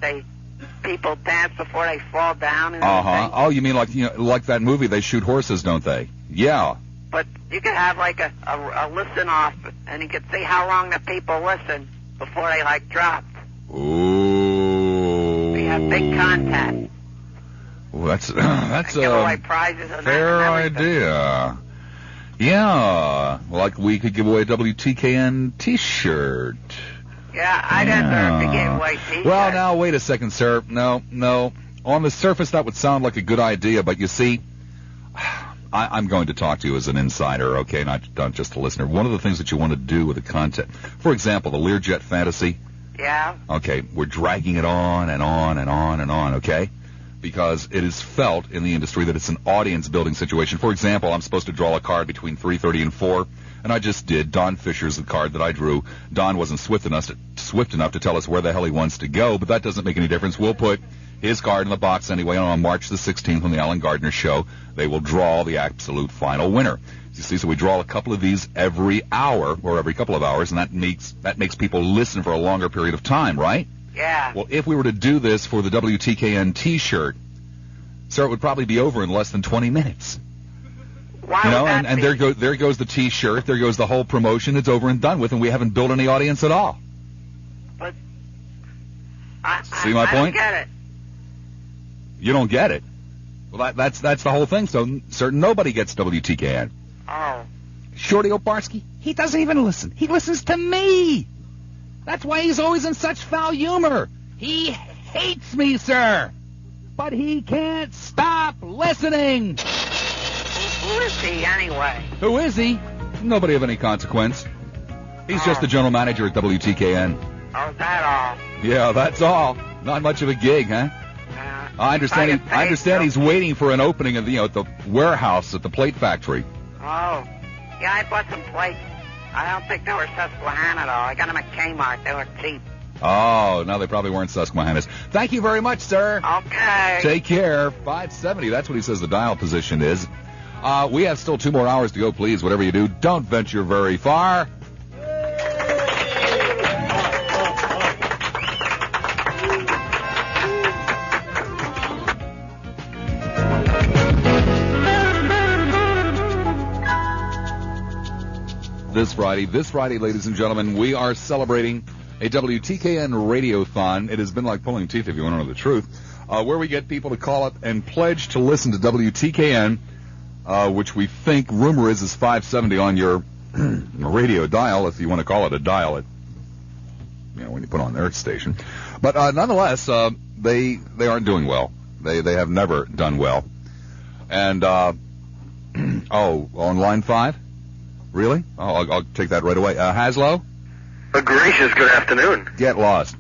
people dance before they fall down and everything? Oh, you mean like that movie, They Shoot Horses, don't they? Yeah. But you could have like a listen-off, and you could see how long the people listen before they, like, drop. Ooh. You have big contact. Well, that's give away prizes and fair idea. Yeah, like we could give away a WTKN T-shirt. Yeah, I'd enter to give away T-shirts. Well, now wait a second, sir. No. On the surface, that would sound like a good idea, but you see, I'm going to talk to you as an insider, okay, not just a listener. One of the things that you want to do with the content, for example, the Learjet Fantasy. Yeah. Okay, we're dragging it on and on and on and on, okay? Because it is felt in the industry that it's an audience-building situation. For example, I'm supposed to draw a card between 3:30 and 4, and I just did. Don Fisher's the card that I drew. Don wasn't swift enough to tell us where the hell he wants to go, but that doesn't make any difference. We'll put his card in the box anyway, and on March the 16th on the Alan Gardner Show, they will draw the absolute final winner. You see, so we draw a couple of these every hour, or every couple of hours, and that makes people listen for a longer period of time, right? Yeah. Well, if we were to do this for the WTKN T-shirt, sir, it would probably be over in less than 20 minutes. Why you know, would that and there goes the T-shirt, there goes the whole promotion. It's over and done with, and we haven't built any audience at all. But see my point? I don't get it. You don't get it. Well, that's the whole thing. So, sir, nobody gets WTKN. Oh. Shorty Obarski, he doesn't even listen. He listens to me. That's why he's always in such foul humor. He hates me, sir. But he can't stop listening. Who is he, anyway? Who is he? Nobody of any consequence. He's just the general manager at WTKN. Oh, that all? Yeah, that's all. Not much of a gig, huh? I understand he's waiting for an opening at the warehouse at the plate factory. Oh. Yeah, I bought some plates. I don't think they were Susquehanna, though. I got them at Kmart. They were cheap. Oh, no, they probably weren't Susquehannas. Thank you very much, sir. Okay. Take care. 570, that's what he says the dial position is. We have still 2 more hours to go, please. Whatever you do, don't venture very far. This Friday, ladies and gentlemen, we are celebrating a WTKN Radiothon. It has been like pulling teeth, if you want to know the truth, where we get people to call up and pledge to listen to WTKN, which we think, rumor is 570 on your radio dial, if you want to call it a dial, when you put on their station. But nonetheless, they aren't doing well. They have never done well. And, on line 5? Really? Oh, I'll take that right away. Haslow? Gracious, good afternoon. Get lost.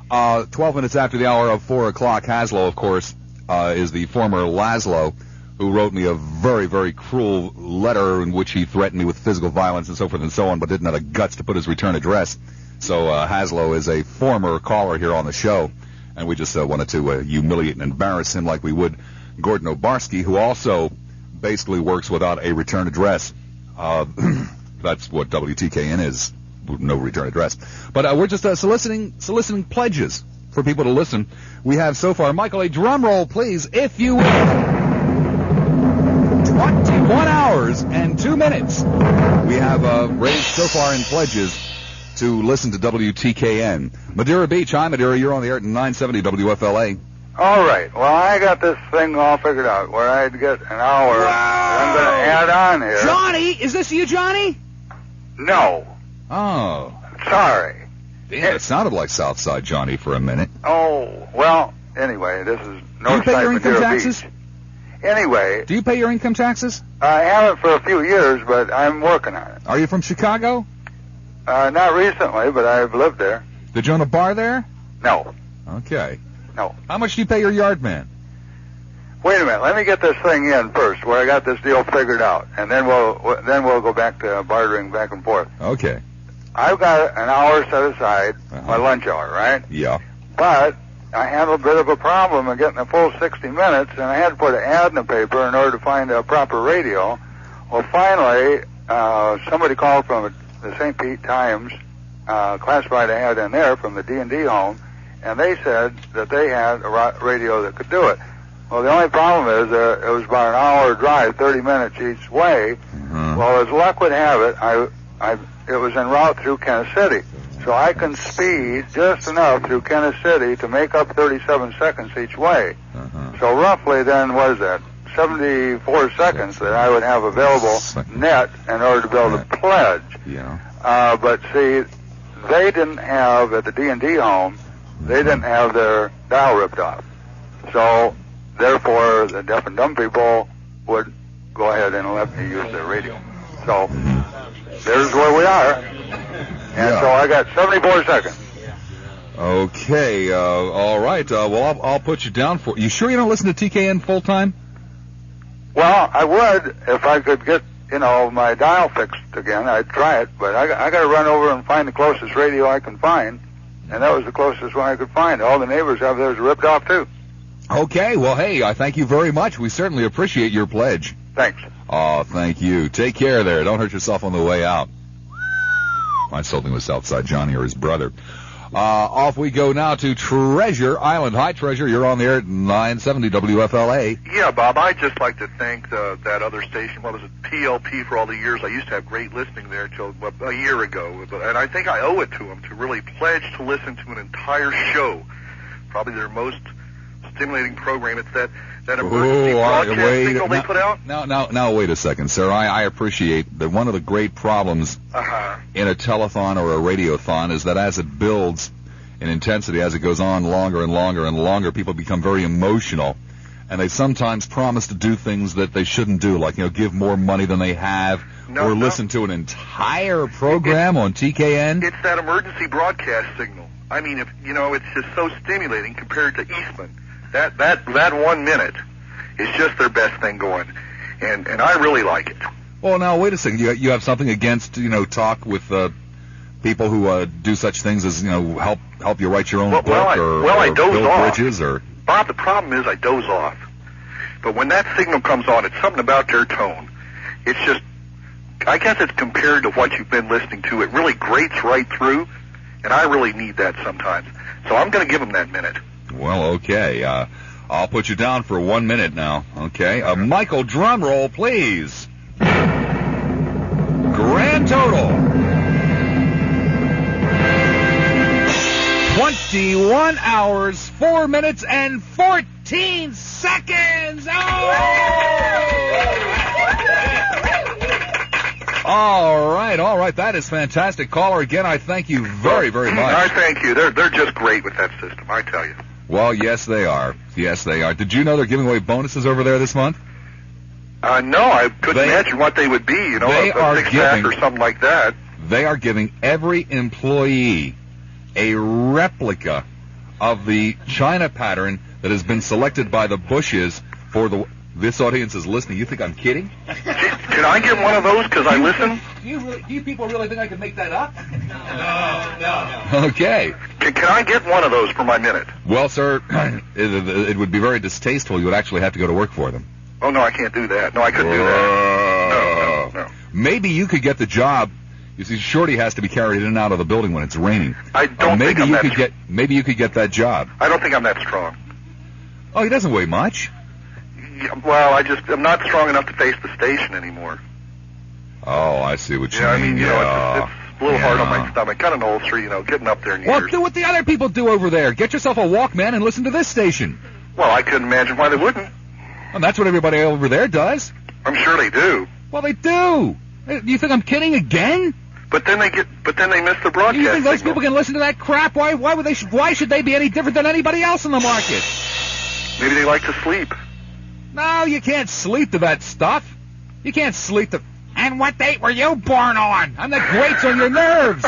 12 minutes after the hour of 4 o'clock, Haslow, of course, is the former Laszlo, who wrote me a very, very cruel letter in which he threatened me with physical violence and so forth and so on, but didn't have the guts to put his return address. So Haslow is a former caller here on the show, and we just wanted to humiliate and embarrass him like we would Gordon Obarski, who also basically works without a return address. That's what WTKN is, no return address. But we're just soliciting pledges for people to listen. We have so far, Michael, a drum roll, please, if you will. 21 hours and 2 minutes. We have raised so far in pledges to listen to WTKN. Madeira Beach, hi, Madeira, you're on the air at 970 WFLA. All right. Well, I got this thing all figured out where I'd get an hour. Whoa! I'm going to add on here. Johnny, is this you, Johnny? No. Oh. Sorry. Damn, it sounded like Southside Johnny for a minute. Oh, well, anyway, this is Northside Madeira Beach. Do you pay your income taxes? Anyway. Do you pay your income taxes? I haven't for a few years, but I'm working on it. Are you from Chicago? Not recently, but I've lived there. Did you own a bar there? No. Okay. No. How much do you pay your yard man? Wait a minute. Let me get this thing in first, where I got this deal figured out, and then we'll go back to bartering back and forth. Okay. I've got an hour set aside, my lunch hour, right? Yeah. But I have a bit of a problem of getting a full 60 minutes, and I had to put an ad in the paper in order to find a proper radio. Well, finally, somebody called from the St. Pete Times classified ad in there from the D&D home, and they said that they had a radio that could do it. Well, the only problem is it was about an hour drive, 30 minutes each way. Mm-hmm. Well, as luck would have it, it was en route through Kansas City. So I can speed just enough through Kansas City to make up 37 seconds each way. Uh-huh. So roughly then, what is that? 74 seconds that I would have available net in order to be able to pledge. Yeah. But see, they didn't have, at the D&D home, they didn't have their dial ripped off. So, therefore, the deaf and dumb people would go ahead and let me use their radio. So, there's where we are. And so I got 74 seconds. Okay, all right. Well, I'll put you down for... You sure you don't listen to TKN full-time? Well, I would if I could get, my dial fixed again. I'd try it, but I got to run over and find the closest radio I can find, and that was the closest one I could find. All the neighbors have theirs ripped off, too. Okay, well, hey, I thank you very much. We certainly appreciate your pledge. Thanks. Oh, thank you. Take care there. Don't hurt yourself on the way out. I still think it was Southside Johnny or his brother. Off we go now to Treasure Island. Hi, Treasure. You're on the air at 970 WFLA. Yeah, Bob, I'd just like to thank that other station, what was it, PLP, for all the years. I used to have great listening there until a year ago. And I think I owe it to them to really pledge to listen to an entire show. Probably their most stimulating program. It's that emergency broadcast signal they put out. Now, wait a second, sir. I appreciate that one of the great problems in a telethon or a radiothon is that as it builds in intensity, as it goes on longer and longer and longer, people become very emotional, and they sometimes promise to do things that they shouldn't do, like, give more money than they have, or listen to an entire program on TKN. It's that emergency broadcast signal. I mean, it's just so stimulating compared to Eastman. That 1 minute is just their best thing going, and I really like it. Well, now wait a second. You have something against talk with people who do such things as help you write your own book or I doze build off. bridges or. Bob, the problem is I doze off, but when that signal comes on, it's something about their tone. It's just, I guess it's compared to what you've been listening to. It really grates right through, and I really need that sometimes. So I'm going to give them that minute. Well, okay. I'll put you down for 1 minute now. Okay. Michael, drum roll, please. Grand total. 21 hours, 4 minutes, and 14 seconds. All right. That is fantastic. Caller, again, I thank you very, very much. I thank you. They're just great with that system, I tell you. Well, yes, they are. Yes, they are. Did you know they're giving away bonuses over there this month? No, I couldn't imagine what they would be, a six-pack or something like that. They are giving every employee a replica of the China pattern that has been selected by the Bushes for the... This audience is listening. You think I'm kidding? Can I get one of those because I listen? Do you people really think I can make that up? No. Okay. Can I get one of those for my minute? Well, sir, it would be very distasteful. You would actually have to go to work for them. Oh, no, I can't do that. No, I couldn't do that. No. Maybe you could get the job. You see, Shorty has to be carried in and out of the building when it's raining. I don't think I'm that Maybe you could get that job. I don't think I'm that strong. Oh, he doesn't weigh much. Yeah, well, I'm not strong enough to face the station anymore. Oh, I see what you mean. I mean, it's a little hard on my stomach. Kind of an old tree, getting up there in years. Well, do what the other people do over there. Get yourself a Walkman and listen to this station. Well, I couldn't imagine why they wouldn't. Well, that's what everybody over there does. I'm sure they do. Well, they do. You think I'm kidding again? But then they miss the broadcast. You think those people can listen to that crap? Why should they be any different than anybody else in the market? Maybe they like to sleep. No, you can't sleep to that stuff. You can't sleep to... And what date were you born on? And that grates on your nerves.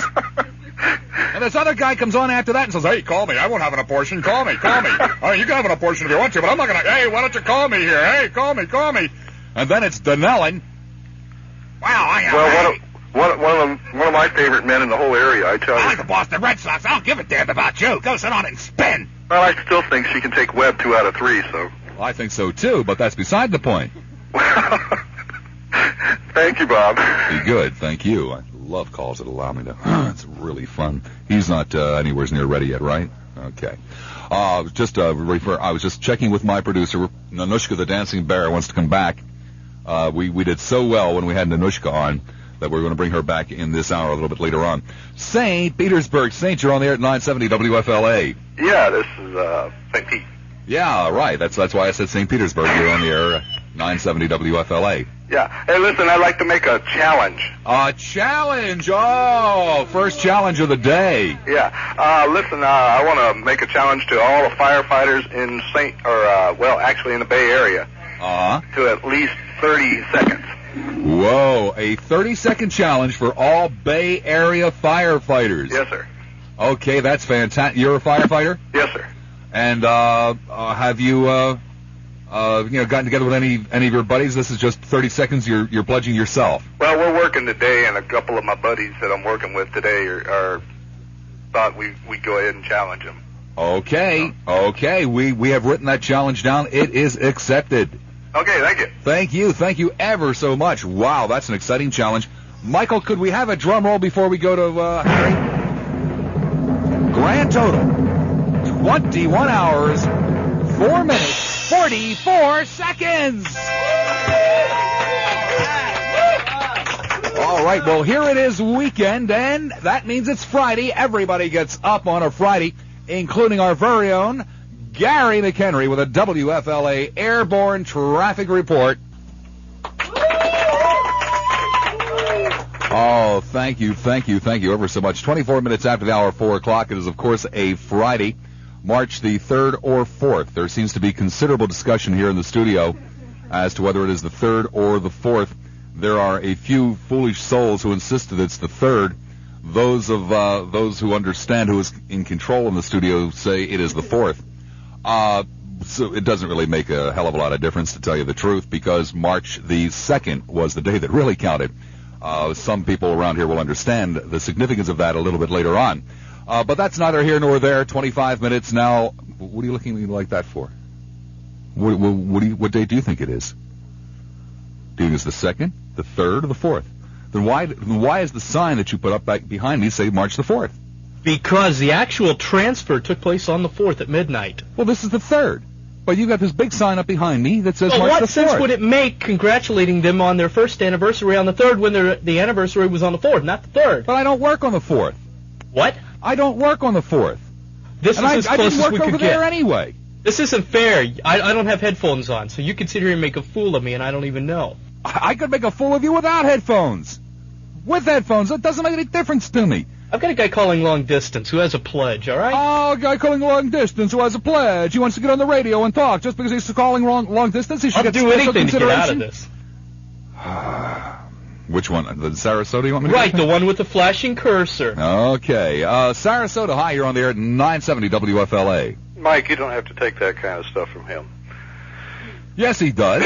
And this other guy comes on after that and says, hey, call me. I won't have an abortion. Call me. Oh, you can have an abortion if you want to, but I'm not going to... Hey, why don't you call me here? Hey, call me. And then it's Donnellan. Wow, one of my favorite men in the whole area, I tell you. I like the Boston Red Sox. I don't give a damn about you. Go sit on it and spin. Well, I still think she can take Webb 2 out of 3, so... Well, I think so, too, but that's beside the point. Thank you, Bob. Be good. Thank you. I love calls that allow me to. It's really fun. He's not anywhere near ready yet, right? Okay. I was just checking with my producer. Nanushka the Dancing Bear wants to come back. We did so well when we had Nanushka on that we're going to bring her back in this hour a little bit later on. St. Petersburg. Saint, you're on the air at 970 WFLA. Yeah, this is St. Pete. Yeah, right. That's why I said St. Petersburg. You're on the air at 970 WFLA. Yeah. Hey, listen, I'd like to make a challenge. A challenge? Oh, first challenge of the day. Yeah. Listen, I want to make a challenge to all the firefighters in in the Bay Area. To at least 30 seconds. Whoa, a 30-second challenge for all Bay Area firefighters. Yes, sir. Okay, that's fantastic. You're a firefighter? Yes, sir. And have you gotten together with any of your buddies? This is just 30 seconds. You're pledging yourself. Well, we're working today, and a couple of my buddies that I'm working with today are thought we'd go ahead and challenge them. Okay. We have written that challenge down. It is accepted. Okay, thank you. Thank you ever so much. Wow, that's an exciting challenge. Michael, could we have a drum roll before we go to Harry? Grand total, 21 hours, 4 minutes, 44 seconds. All right, well, here it is weekend, and that means it's Friday. Everybody gets up on a Friday, including our very own Gary McHenry with a WFLA airborne traffic report. Oh, thank you ever so much. 24 minutes after the hour, 4 o'clock. It is, of course, a Friday, March the 3rd or 4th. There seems to be considerable discussion here in the studio as to whether it is the 3rd or the 4th. There are a few foolish souls who insist that it's the 3rd. Those who understand, who is in control in the studio, say it is the 4th. So it doesn't really make a hell of a lot of difference, to tell you the truth, because March the 2nd was the day that really counted. Some people around here will understand the significance of that a little bit later on. But that's neither here nor there. 25 minutes now. What are you looking at me like that for? What date do you think it is? Do you think it's the 2nd, the 3rd, or the 4th? Then why is the sign that you put up back behind me say March the 4th? Because the actual transfer took place on the 4th at midnight. Well, this is the 3rd. But you got this big sign up behind me that says March the 4th. What sense would it make congratulating them on their first anniversary on the 3rd when the anniversary was on the 4th, not the 3rd? But I don't work on the 4th. What? I don't work on the 4th. This is as close as we could get. I didn't work over there anyway. This isn't fair. I don't have headphones on, so you can sit here and make a fool of me, and I don't even know. I could make a fool of you without headphones. With headphones, it doesn't make any difference to me. I've got a guy calling long distance who has a pledge, all right? Oh, a guy calling long distance who has a pledge. He wants to get on the radio and talk. Just because he's calling long distance, he should get special consideration. I'll do anything to get out of this. Which one? The Sarasota you want me to Right, the one with the flashing cursor. Okay. Sarasota, hi, you're on the air at 970 WFLA. Mike, you don't have to take that kind of stuff from him. Yes, he does.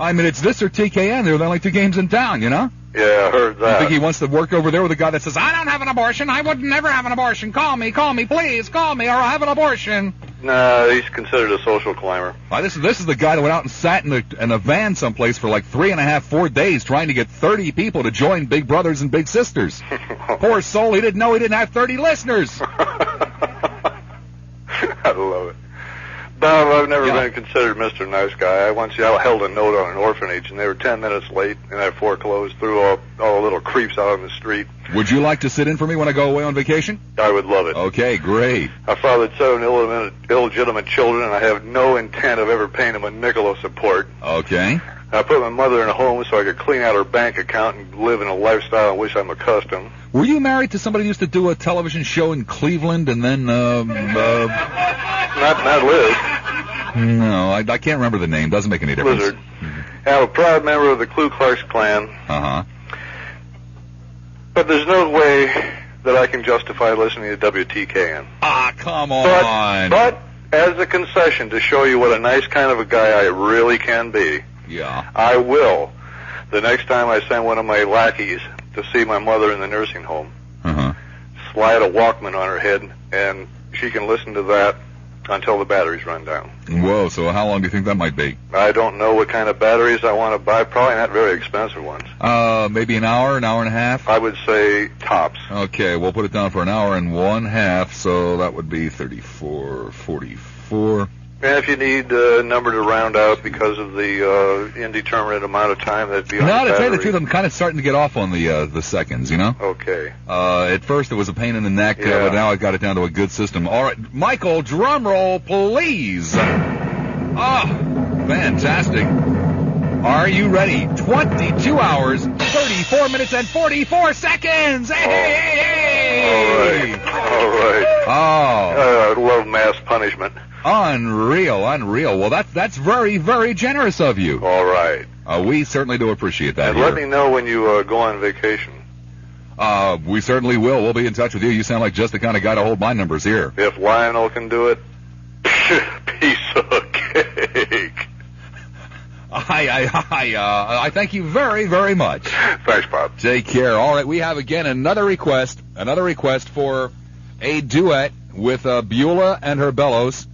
I mean, it's this or TKN. They're the only 2 games in town, you know? Yeah, I heard that. I think he wants to work over there with a guy that says, I don't have an abortion. I would never have an abortion. Call me, please, call me, or I'll have an abortion. No, he's considered a social climber. This is the guy that went out and sat in a van someplace for like 3.5, 4 days trying to get 30 people to join Big Brothers and Big Sisters. Poor soul, he didn't know he didn't have 30 listeners. I love it. Bob, I've never been considered Mr. Nice Guy. I once held a note on an orphanage, and they were 10 minutes late, and I foreclosed through all the little creeps out on the street. Would you like to sit in for me when I go away on vacation? I would love it. Okay, great. I fathered 7 illegitimate children, and I have no intent of ever paying them a nickel of support. Okay. I put my mother in a home so I could clean out her bank account and live in a lifestyle in which I'm accustomed. Were you married to somebody who used to do a television show in Cleveland and then, Not Liz. No, I can't remember the name. Doesn't make any difference. Lizard. I'm a proud member of the Ku Klux Klan. Uh-huh. But there's no way that I can justify listening to WTKN. Ah, come on. But as a concession to show you what a nice kind of a guy I really can be, I will, the next time I send one of my lackeys to see my mother in the nursing home, slide a Walkman on her head, and she can listen to that until the batteries run down. Whoa, so how long do you think that might be? I don't know what kind of batteries I want to buy. Probably not very expensive ones. Maybe an hour and a half? I would say tops. Okay, we'll put it down for an hour and 1/2, so that would be 34, 44. And if you need a number to round out because of the indeterminate amount of time that'd be on the battery. No, to tell you the truth, I'm kind of starting to get off on the seconds, you know? Okay. At first it was a pain in the neck, but now I got it down to a good system. All right, Michael, drum roll, please. Fantastic. Are you ready? 22 hours, 34 minutes, and 44 seconds. Hey! All right. I love mass punishment. Unreal. Well, that's very, very generous of you. All right. We certainly do appreciate that. And let me know when you go on vacation. We certainly will. We'll be in touch with you. You sound like just the kind of guy to hold my numbers here. If Lionel can do it, piece of cake. I thank you very, very much. Thanks, Bob. Take care. All right, we have again another request for a duet with Beulah and her bellows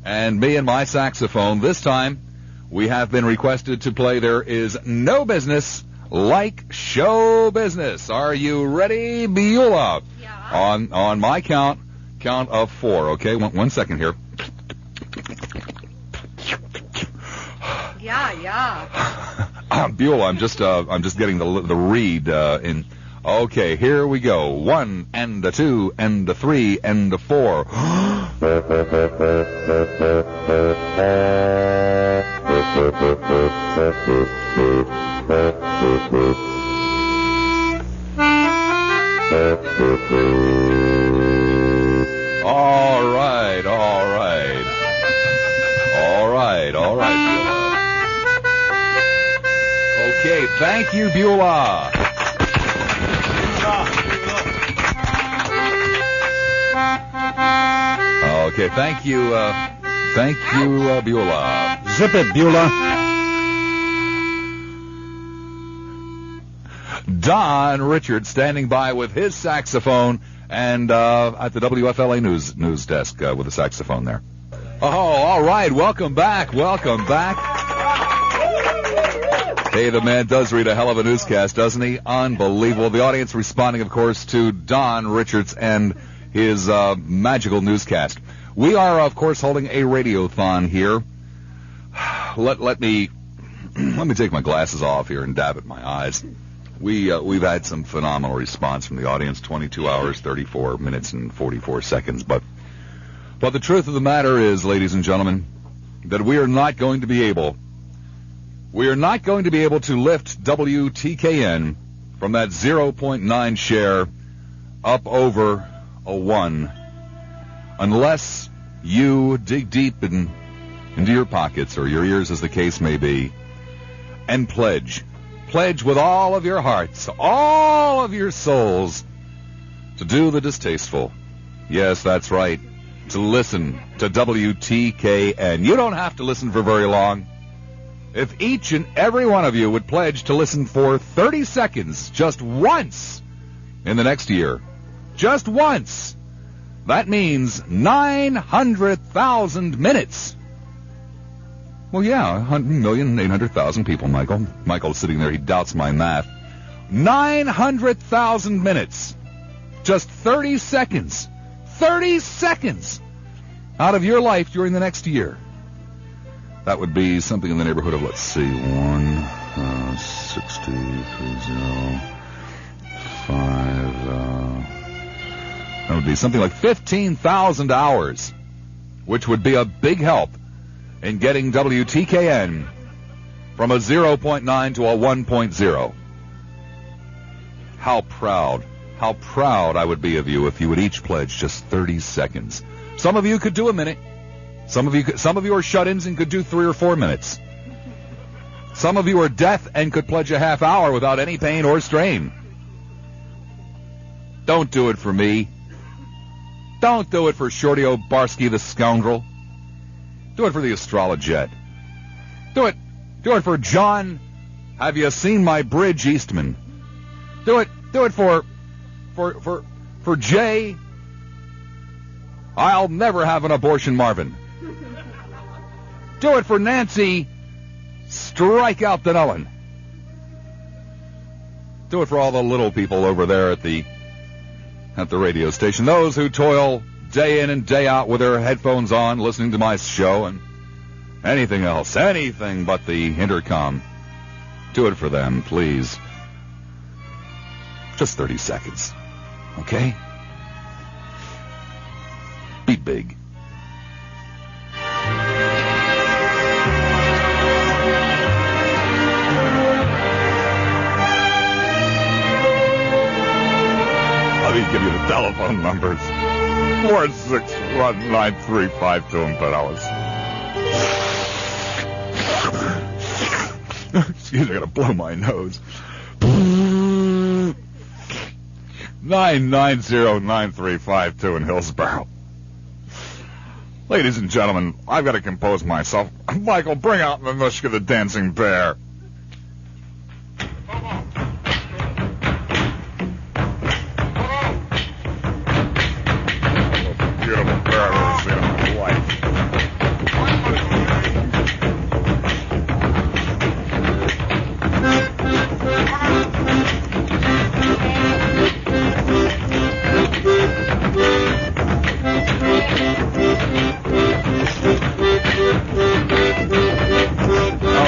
and me and my saxophone. This time, we have been requested to play There Is No Business Like Show Business. Are you ready, Beulah? Yeah. On my count of 4, okay? One second here. Yeah. Beulah, I'm just getting the reed in. Okay, here we go. 1 and a 2 and a 3 and a 4. All right, Beulah. Okay, thank you, Beulah. Okay, thank you, Beulah. Zip it, Beulah. Don Richards standing by with his saxophone and at the WFLA news desk with the saxophone there. Oh, all right, welcome back. Hey, the man does read a hell of a newscast, doesn't he? Unbelievable. The audience responding, of course, to Don Richards and his magical newscast. We are, of course, holding a radiothon here. Let me take my glasses off here and dab at my eyes. We've had some phenomenal response from the audience. 22 hours, 34 minutes, and 44 seconds. But the truth of the matter is, ladies and gentlemen, that we are not going to be able to lift WTKN from that 0.9 share up over a 1 unless you dig deep into your pockets or your ears, as the case may be, and pledge with all of your hearts, all of your souls, to do the distasteful. Yes, that's right, to listen to WTKN. You don't have to listen for very long. If each and every one of you would pledge to listen for 30 seconds just once in the next year, just once, that means 900,000 minutes. Well, yeah, 100,800,000 people, Michael. Michael's sitting there. He doubts my math. 900,000 minutes. Just 30 seconds. 30 seconds out of your life during the next year. That would be something in the neighborhood of, let's see, 160, 5, that would be something like 15,000 hours, which would be a big help in getting WTKN from a 0.9 to a 1.0. How proud I would be of you if you would each pledge just 30 seconds. Some of you could do a minute. Some of you are shut-ins and could do 3 or 4 minutes. Some of you are deaf and could pledge a half hour without any pain or strain. Don't do it for me. Don't do it for Shorty O'Barsky, the scoundrel. Do it for the Astrologette. Do it for John. Have you seen my bridge, Eastman? Do it for Jay. I'll never have an abortion, Marvin. Do it for Nancy Strikeout Denellen. Do it for all the little people over there at the radio station. Those who toil day in and day out with their headphones on, listening to my show and anything else, anything but the intercom. Do it for them, please. Just 30 seconds. Okay? Be big. Let me give you the telephone numbers. 461-9352 in Pinellas. Excuse me, I gotta blow my nose. 990-9352 in Hillsborough. Ladies and gentlemen, I've got to compose myself. Michael, bring out Mamushka the Dancing Bear. Beautiful bear I've ever seen in my life.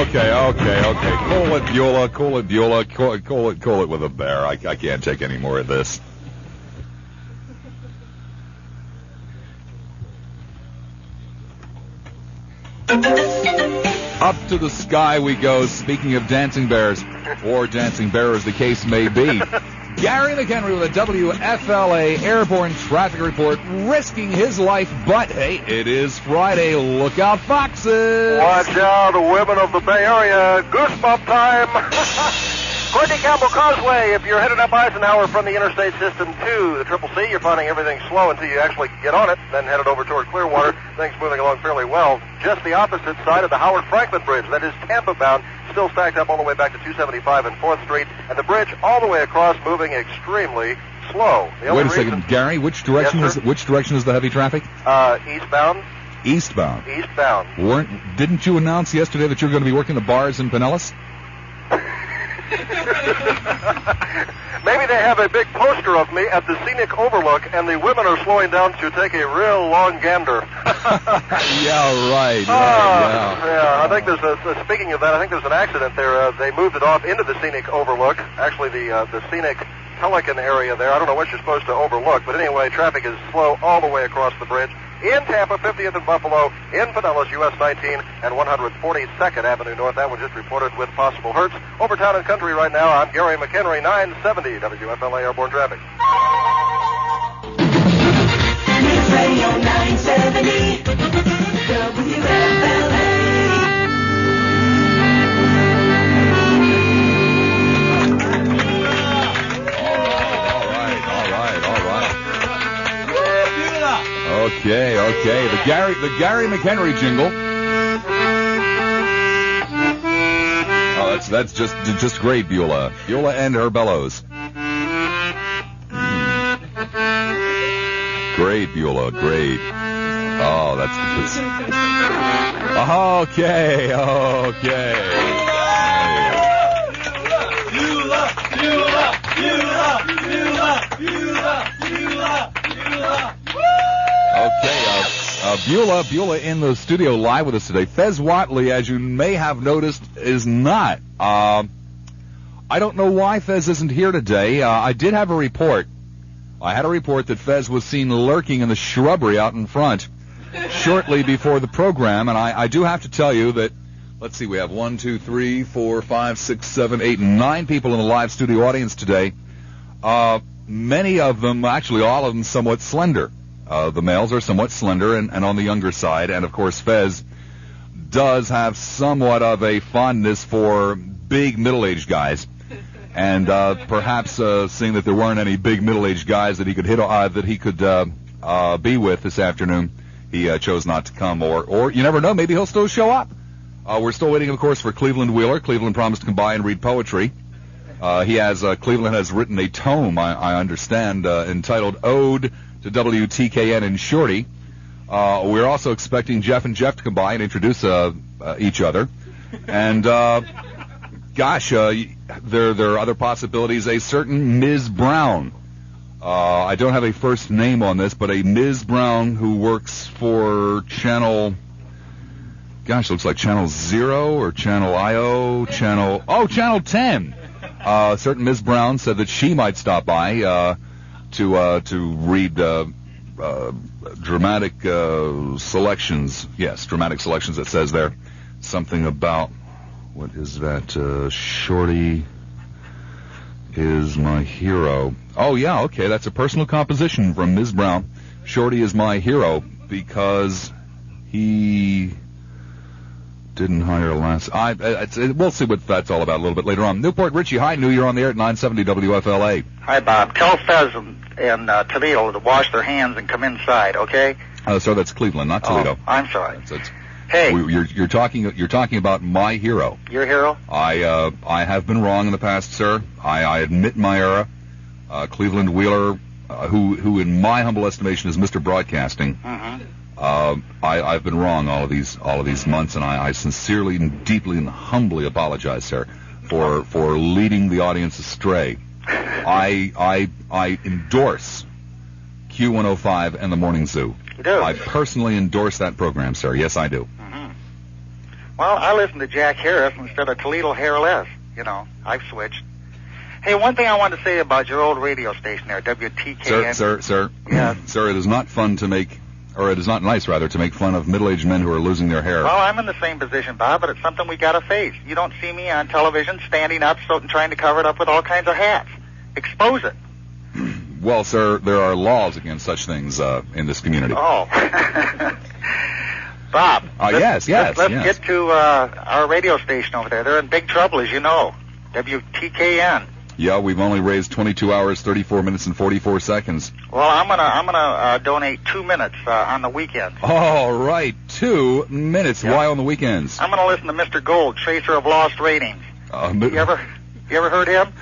Okay. Cool it with a bear. I can't take any more of this. Up to the sky we go, speaking of dancing bears, or dancing bear as the case may be. Gary McHenry with a WFLA airborne traffic report, risking his life, but hey, it is Friday. Look out, foxes! Watch out, the women of the Bay Area. Goosebump time! Courtney Campbell Causeway, if you're headed up Eisenhower from the interstate system to the Triple C, you're finding everything slow until you actually get on it, then headed over toward Clearwater, things moving along fairly well. Just the opposite side of the Howard Franklin Bridge, that is Tampa bound, still stacked up all the way back to 275 and 4th Street, and the bridge all the way across moving extremely slow. Wait a second, Gary, which direction is the heavy traffic? Eastbound. Eastbound. Eastbound. Didn't you announce yesterday that you're going to be working the bars in Pinellas? Maybe they have a big poster of me at the scenic overlook, and the women are slowing down to take a real long gander. Yeah, right. Yeah, I think there's speaking of that, I think there's an accident there. They moved it off into the scenic overlook. Actually, the scenic Pelican area there. I don't know what you're supposed to overlook, but anyway, traffic is slow all the way across the bridge. In Tampa, 50th and Buffalo, in Pinellas, US 19, and 142nd Avenue North. That one just reported with possible hurts. Over town and country right now, I'm Gary McHenry, 970 WFLA Airborne Traffic. News Radio 970 WFLA. Okay. The Gary McHenry jingle. Oh, that's just great, Beulah. Beulah and her bellows. Great, Beulah, great. Oh, that's okay. Beulah in the studio live with us today. Fez Whatley, as you may have noticed, is not. I don't know why Fez isn't here today. I did have a report. I had a report that Fez was seen lurking in the shrubbery out in front shortly before the program, and I do have to tell you that, let's see, we have 1, 2, 3, 4, 5, 6, 7, 8, 9 people in the live studio audience today. Many of them, actually all of them, somewhat slender. The males are somewhat slender and on the younger side, and of course Fez does have somewhat of a fondness for big middle-aged guys, and perhaps seeing that there weren't any big middle-aged guys that he could be with this afternoon, he chose not to come, or you never know, maybe he'll still show up. We're still waiting, of course, for Cleveland Wheeler. Cleveland promised to come by and read poetry. Cleveland has written a tome, I understand, entitled Ode to WTKN and Shorty. We're also expecting Jeff and Jeff to come by and introduce each other. And, gosh, there are other possibilities. A certain Ms. Brown. I don't have a first name on this, but a Ms. Brown who works for Channel... Gosh, looks like Channel 0 or Channel IO, Channel 10. Certain Ms. Brown said that she might stop by to read dramatic selections. Yes, dramatic selections. It says there something about, what is that? Shorty is my hero. Oh, yeah, okay, that's a personal composition from Ms. Brown. Shorty is my hero because he... didn't hire last. We'll see what that's all about a little bit later on. Newport, Richie, hi. Knew you're on the air at 970 WFLA. Hi, Bob. Tell Fez and Toledo to wash their hands and come inside, okay? So that's Cleveland, not Toledo. Oh, I'm sorry. Hey, you're talking about my hero. Your hero? I have been wrong in the past, sir. I admit my error. Cleveland Wheeler, who in my humble estimation is Mr. Broadcasting. Mm-hmm. I've been wrong all of these months, and I sincerely and deeply and humbly apologize, sir, for leading the audience astray. I endorse Q105 and the Morning Zoo. You do? I personally endorse that program, sir. Yes, I do. Mm-hmm. Well, I listen to Jack Harris instead of Toledo Harris. You know, I've switched. Hey, one thing I wanted to say about your old radio station there, WTKN. Sir. Yeah. Sir, it is not fun to make... Or it is not nice, rather, to make fun of middle-aged men who are losing their hair. Well, I'm in the same position, Bob, but it's something we got to face. You don't see me on television standing up and trying to cover it up with all kinds of hats. Expose it. Well, sir, there are laws against such things in this community. Oh. Bob. Let's get to our radio station over there. They're in big trouble, as you know. WTKN. Yeah, we've only raised 22 hours, 34 minutes, and 44 seconds. Well, I'm gonna donate 2 minutes on the weekend. All right, 2 minutes. Yep. Why on the weekends? I'm gonna listen to Mr. Gold, Tracer of Lost Ratings. You ever heard him?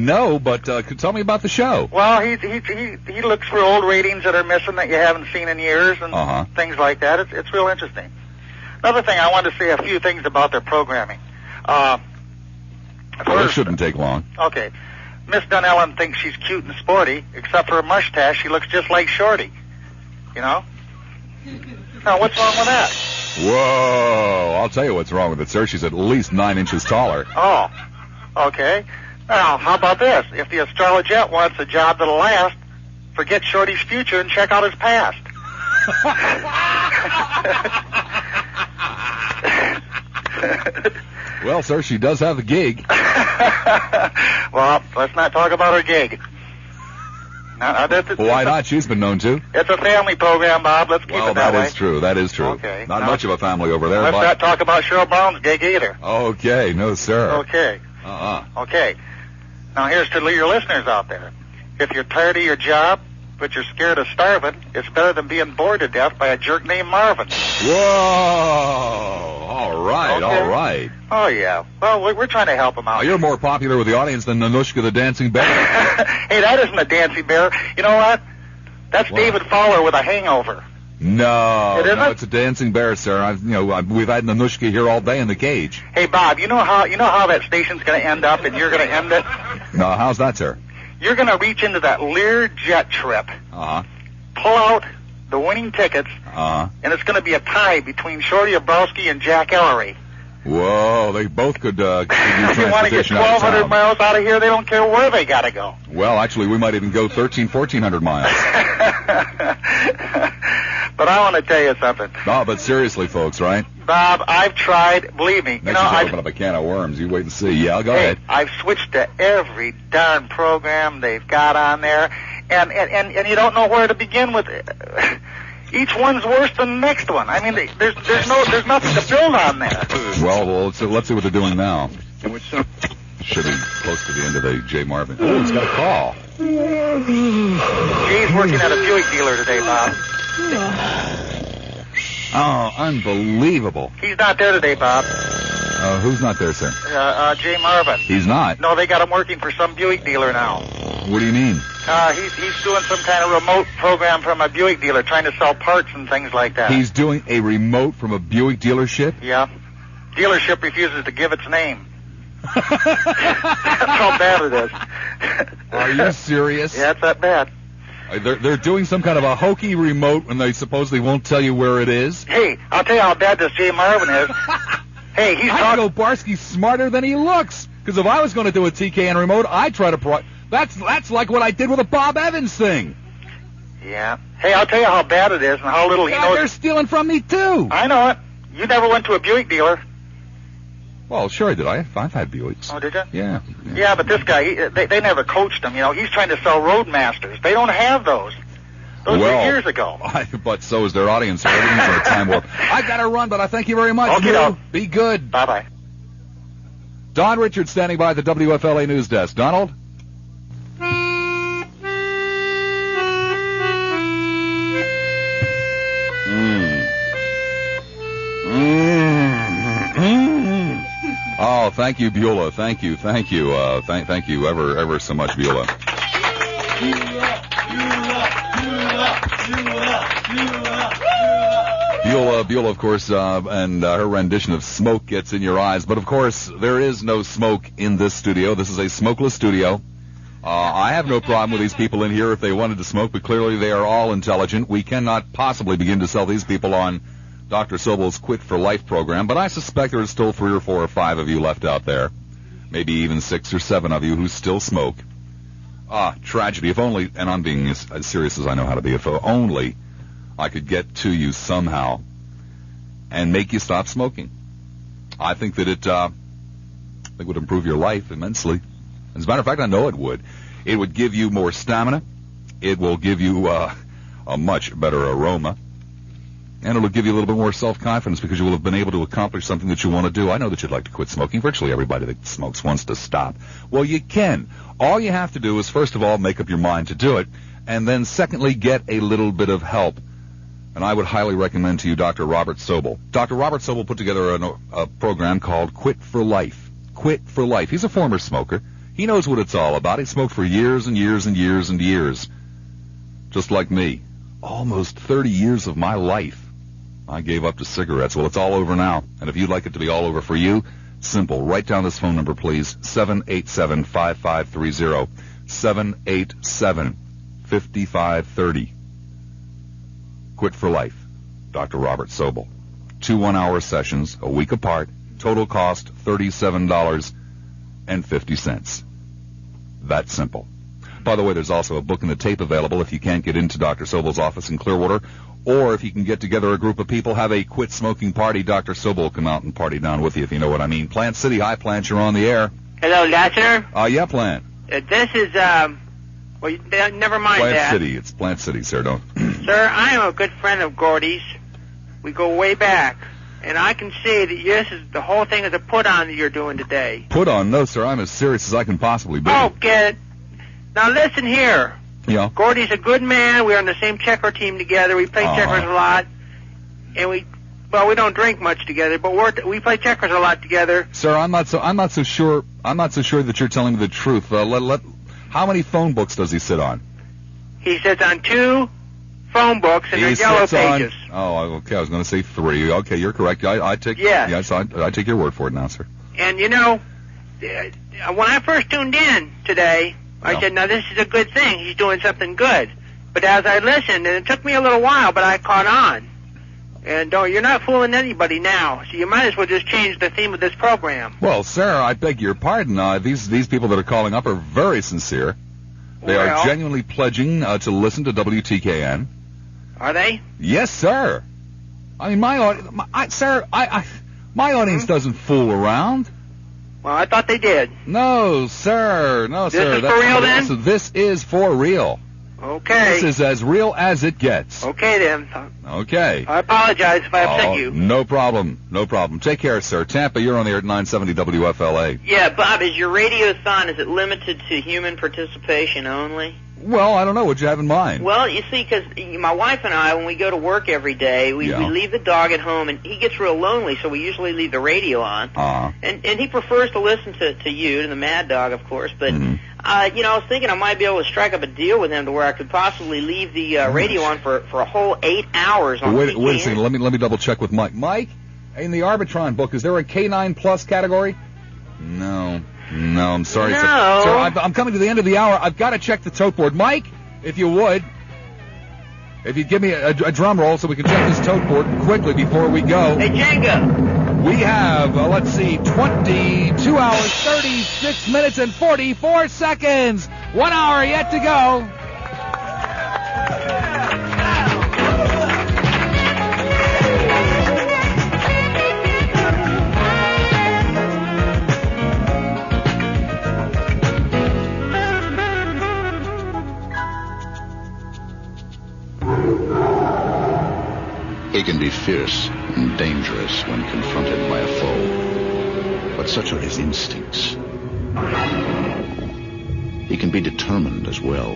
No, but tell me about the show. Well, he looks for old ratings that are missing that you haven't seen in years and things like that. It's real interesting. Another thing, I wanted to say a few things about their programming. Well, it shouldn't take long. Okay. Miss Dunellen thinks she's cute and sporty, except for a mustache. She looks just like Shorty. You know? Now, what's wrong with that? Whoa. I'll tell you what's wrong with it, sir. She's at least 9 inches taller. Oh. Okay. Now, how about this? If the astrologette wants a job that'll last, forget Shorty's future and check out his past. Well, sir, she does have a gig. Well, let's not talk about her gig. Why not? She's been known to. It's a family program, Bob. Let's keep it that way. That is true. That is true. Okay. Not much of a family over there. Let's not talk about Cheryl Brown's gig either. Okay. No, sir. Okay. Okay. Now, here's to your listeners out there. If you're tired of your job, but you're scared of starving, it's better than being bored to death by a jerk named Marvin. Whoa! All right, okay. All right. Oh, yeah. Well, we're trying to help him out. You're more popular with the audience than Nanushka the Dancing Bear. Hey, that isn't a dancing bear. You know what? That's David Fowler with a hangover. No, it isn't? No, it's a dancing bear, sir. We've had Nanushka here all day in the cage. Hey, Bob, you know how that station's going to end up, and you're going to end it? No, how's that, sir? You're going to reach into that Lear jet trip, pull out the winning tickets, and it's going to be a tie between Shorty Abrowski and Jack Ellery. Whoa, they both could use if you want to get 1,200 miles out of here, they don't care where they got to go. Well, actually, we might even go 1,400 miles. But I want to tell you something. No, but seriously, folks, right? Bob, I've tried, believe me. I've opened up a can of worms. You wait and see. Yeah, go ahead. I've switched to every darn program they've got on there, and you don't know where to begin with. Each one's worse than the next one. I mean, there's nothing to build on there. Well, let's see what they're doing now. Should be close to the end of the J. Marvin. Oh, he's got a call. Jay's working at a Buick dealer today, Bob. Oh, unbelievable. He's not there today, Bob. Who's not there, sir? Jay Marvin. He's not? No, they got him working for some Buick dealer now. What do you mean? He's doing some kind of remote program from a Buick dealer, trying to sell parts and things like that. He's doing a remote from a Buick dealership? Yeah. Dealership refuses to give its name. That's how bad it is. Are you serious? Yeah, it's that bad. They're doing some kind of a hokey remote when they supposedly won't tell you where it is? Hey, I'll tell you how bad this J. Marvin is. Hey, he's I know Barsky's smarter than he looks. Because if I was going to do a TKN remote, I'd try to... That's like what I did with a Bob Evans thing. Yeah. Hey, I'll tell you how bad it is and how little he knows. They're stealing from me, too. I know it. You never went to a Buick dealer. Well, sure I did. I've had Buicks. Oh, did you? Yeah. Yeah, but this guy, they never coached him. You know, he's trying to sell Roadmasters. They don't have those. Those were years ago. But so is their audience. So everything's on a time warp. I got to run, but I thank you very much. Okay, be good. Bye-bye. Don Richards standing by the WFLA news desk. Donald? Oh, thank you, Beulah. Thank you. Thank you ever so much, Beulah. Beulah, of course, and her rendition of Smoke Gets in Your Eyes. But, of course, there is no smoke in this studio. This is a smokeless studio. I have no problem with these people in here if they wanted to smoke, but clearly they are all intelligent. We cannot possibly begin to sell these people on Dr. Sobel's Quit for Life program, but I suspect there are still 3 or 4 or 5 of you left out there, maybe even 6 or 7 of you who still smoke. Tragedy. If only, and I'm being as serious as I know how to be, if only I could get to you somehow and make you stop smoking. I think that it would improve your life immensely. As a matter of fact, I know it would. It would give you more stamina. It will give you a much better aroma. And it'll give you a little bit more self-confidence because you will have been able to accomplish something that you want to do. I know that you'd like to quit smoking. Virtually everybody that smokes wants to stop. Well, you can. All you have to do is, first of all, make up your mind to do it, and then, secondly, get a little bit of help. And I would highly recommend to you Dr. Robert Sobel. Dr. Robert Sobel put together a program called Quit for Life. Quit for Life. He's a former smoker. He knows what it's all about. He smoked for years and years and years and years. Just like me. Almost 30 years of my life I gave up to cigarettes. Well, it's all over now. And if you'd like it to be all over for you, simple. Write down this phone number, please. 787-5530. 787-5530. Quit for Life. Dr. Robert Sobel. 2 one-hour sessions, a week apart. Total cost $37.50. That simple. By the way, there's also a book and a tape available if you can't get into Dr. Sobel's office in Clearwater, or if you can get together a group of people, have a quit smoking party. Dr. Sobel will come out and party down with you, if you know what I mean. Plant City. Hi, Plant. You're on the air. Hello, Lassiter. Yeah, Plant. This is, well, never mind Plant that. City. It's Plant City, sir. Don't. Sir, I am a good friend of Gordy's. We go way back. And I can see that the whole thing is a put-on that you're doing today. Put on? No, sir. I'm as serious as I can possibly be. Oh, get it. Now, listen here. Yeah. Gordy's a good man. We're on the same checker team together. We play checkers a lot. And we don't drink much together, but we play checkers a lot together. Sir, I'm not so sure that you're telling me the truth. How many phone books does he sit on? He sits on 2 phone books and they're yellow pages. Okay. I was going to say 3. Okay, you're correct. I take I take your word for it now, sir. And when I first tuned in today, I said, now this is a good thing. He's doing something good. But as I listened, and it took me a little while, but I caught on. And you're not fooling anybody now, so you might as well just change the theme of this program. Well, sir, I beg your pardon. These people that are calling up are very sincere. They are genuinely pledging to listen to WTKN. Are they? Yes, sir. I mean, my audience doesn't fool around. Well, I thought they did. No, sir. This is for real, then? This is for real. Okay. This is as real as it gets. Okay, then. Okay. I apologize if I upset you. No problem. No problem. Take care, sir. Tampa, you're on the air at 970 WFLA. Yeah, Bob, is your Radiothon, is it limited to human participation only? Well, I don't know. What'd you have in mind? Well, you see, because my wife and I, when we go to work every day, we leave the dog at home, and he gets real lonely, so we usually leave the radio on. And he prefers to listen to you, to the Mad Dog, of course. But I was thinking I might be able to strike up a deal with him to where I could possibly leave the radio on for a whole 8 hours. On wait a second. Let me double check with Mike. Mike, in the Arbitron book, is there a K9 Plus category? No, I'm sorry. No. Sir, I'm coming to the end of the hour. I've got to check the tote board. Mike, if you would, if you'd give me a drum roll so we can check this tote board quickly before we go. Hey, Jenga. We have, 22 hours, 36 minutes, and 44 seconds. 1 hour yet to go. He can be fierce and dangerous when confronted by a foe, but such are his instincts. He can be determined as well,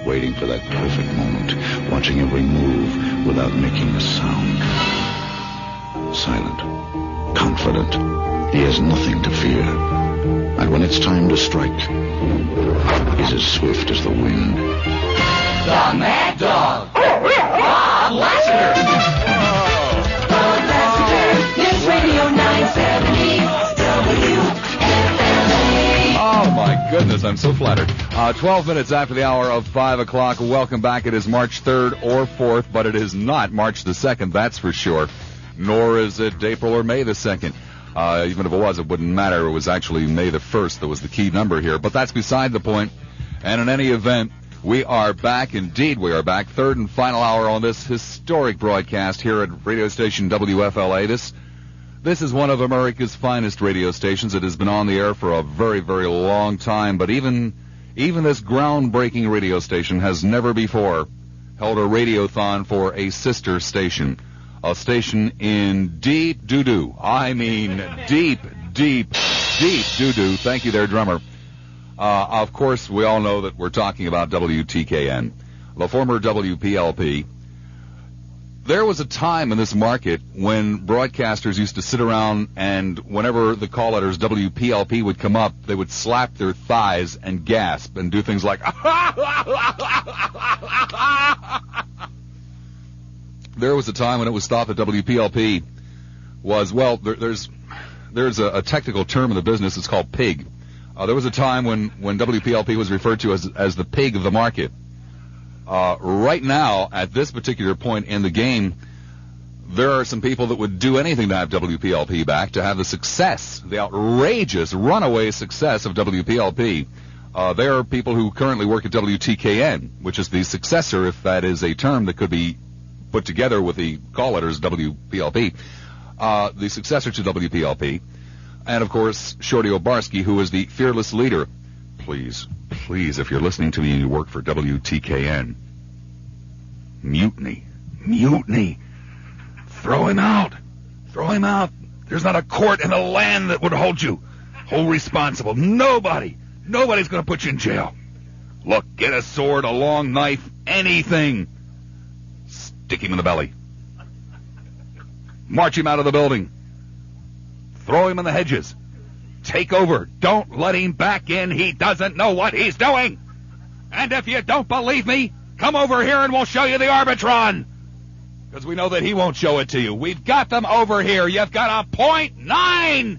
waiting for that perfect moment, watching every move without making a sound. Silent, confident, he has nothing to fear. And when it's time to strike, he's as swift as the wind. The Mad Dog! Bob Lassiter! Bob Lassiter, News Radio 970, WFLA. Oh, my goodness, I'm so flattered. 12 minutes after the hour of 5 o'clock. Welcome back. It is March 3rd or 4th, but it is not March the 2nd, that's for sure. Nor is it April or May the 2nd. Even if it was, it wouldn't matter. It was actually May the 1st that was the key number here. But that's beside the point. And in any event, we are back. Indeed, we are back. Third and final hour on this historic broadcast here at radio station WFLA. This is one of America's finest radio stations. It has been on the air for a very, very long time. But even this groundbreaking radio station has never before held a radiothon for a sister station. A station in deep doo-doo. I mean deep doo-doo. Thank you there, drummer. Of course, we all know that we're talking about WTKN, the former WPLP. There was a time in this market when broadcasters used to sit around and whenever the call letters WPLP would come up, they would slap their thighs and gasp and do things like, There was a time when it was thought that WPLP was, well, there's a technical term in the business. It's called pig. There was a time when WPLP was referred to as the pig of the market. Right now, at this particular point in the game, there are some people that would do anything to have WPLP back, to have the success, the outrageous runaway success of WPLP. There are people who currently work at WTKN, which is the successor, if that is a term that could be put together with the call letters WPLP, the successor to WPLP. And, of course, Shorty Obarski, who is the fearless leader. Please, if you're listening to me and you work for WTKN, mutiny. Throw him out. There's not a court in the land that would hold responsible. Nobody's going to put you in jail. Look, get a sword, a long knife, anything. Stick him in the belly. March him out of the building. Throw him in the hedges. Take over. Don't let him back in. He doesn't know what he's doing. And if you don't believe me, come over here and we'll show you the Arbitron. Because we know that he won't show it to you. We've got them over here. You've got a .9.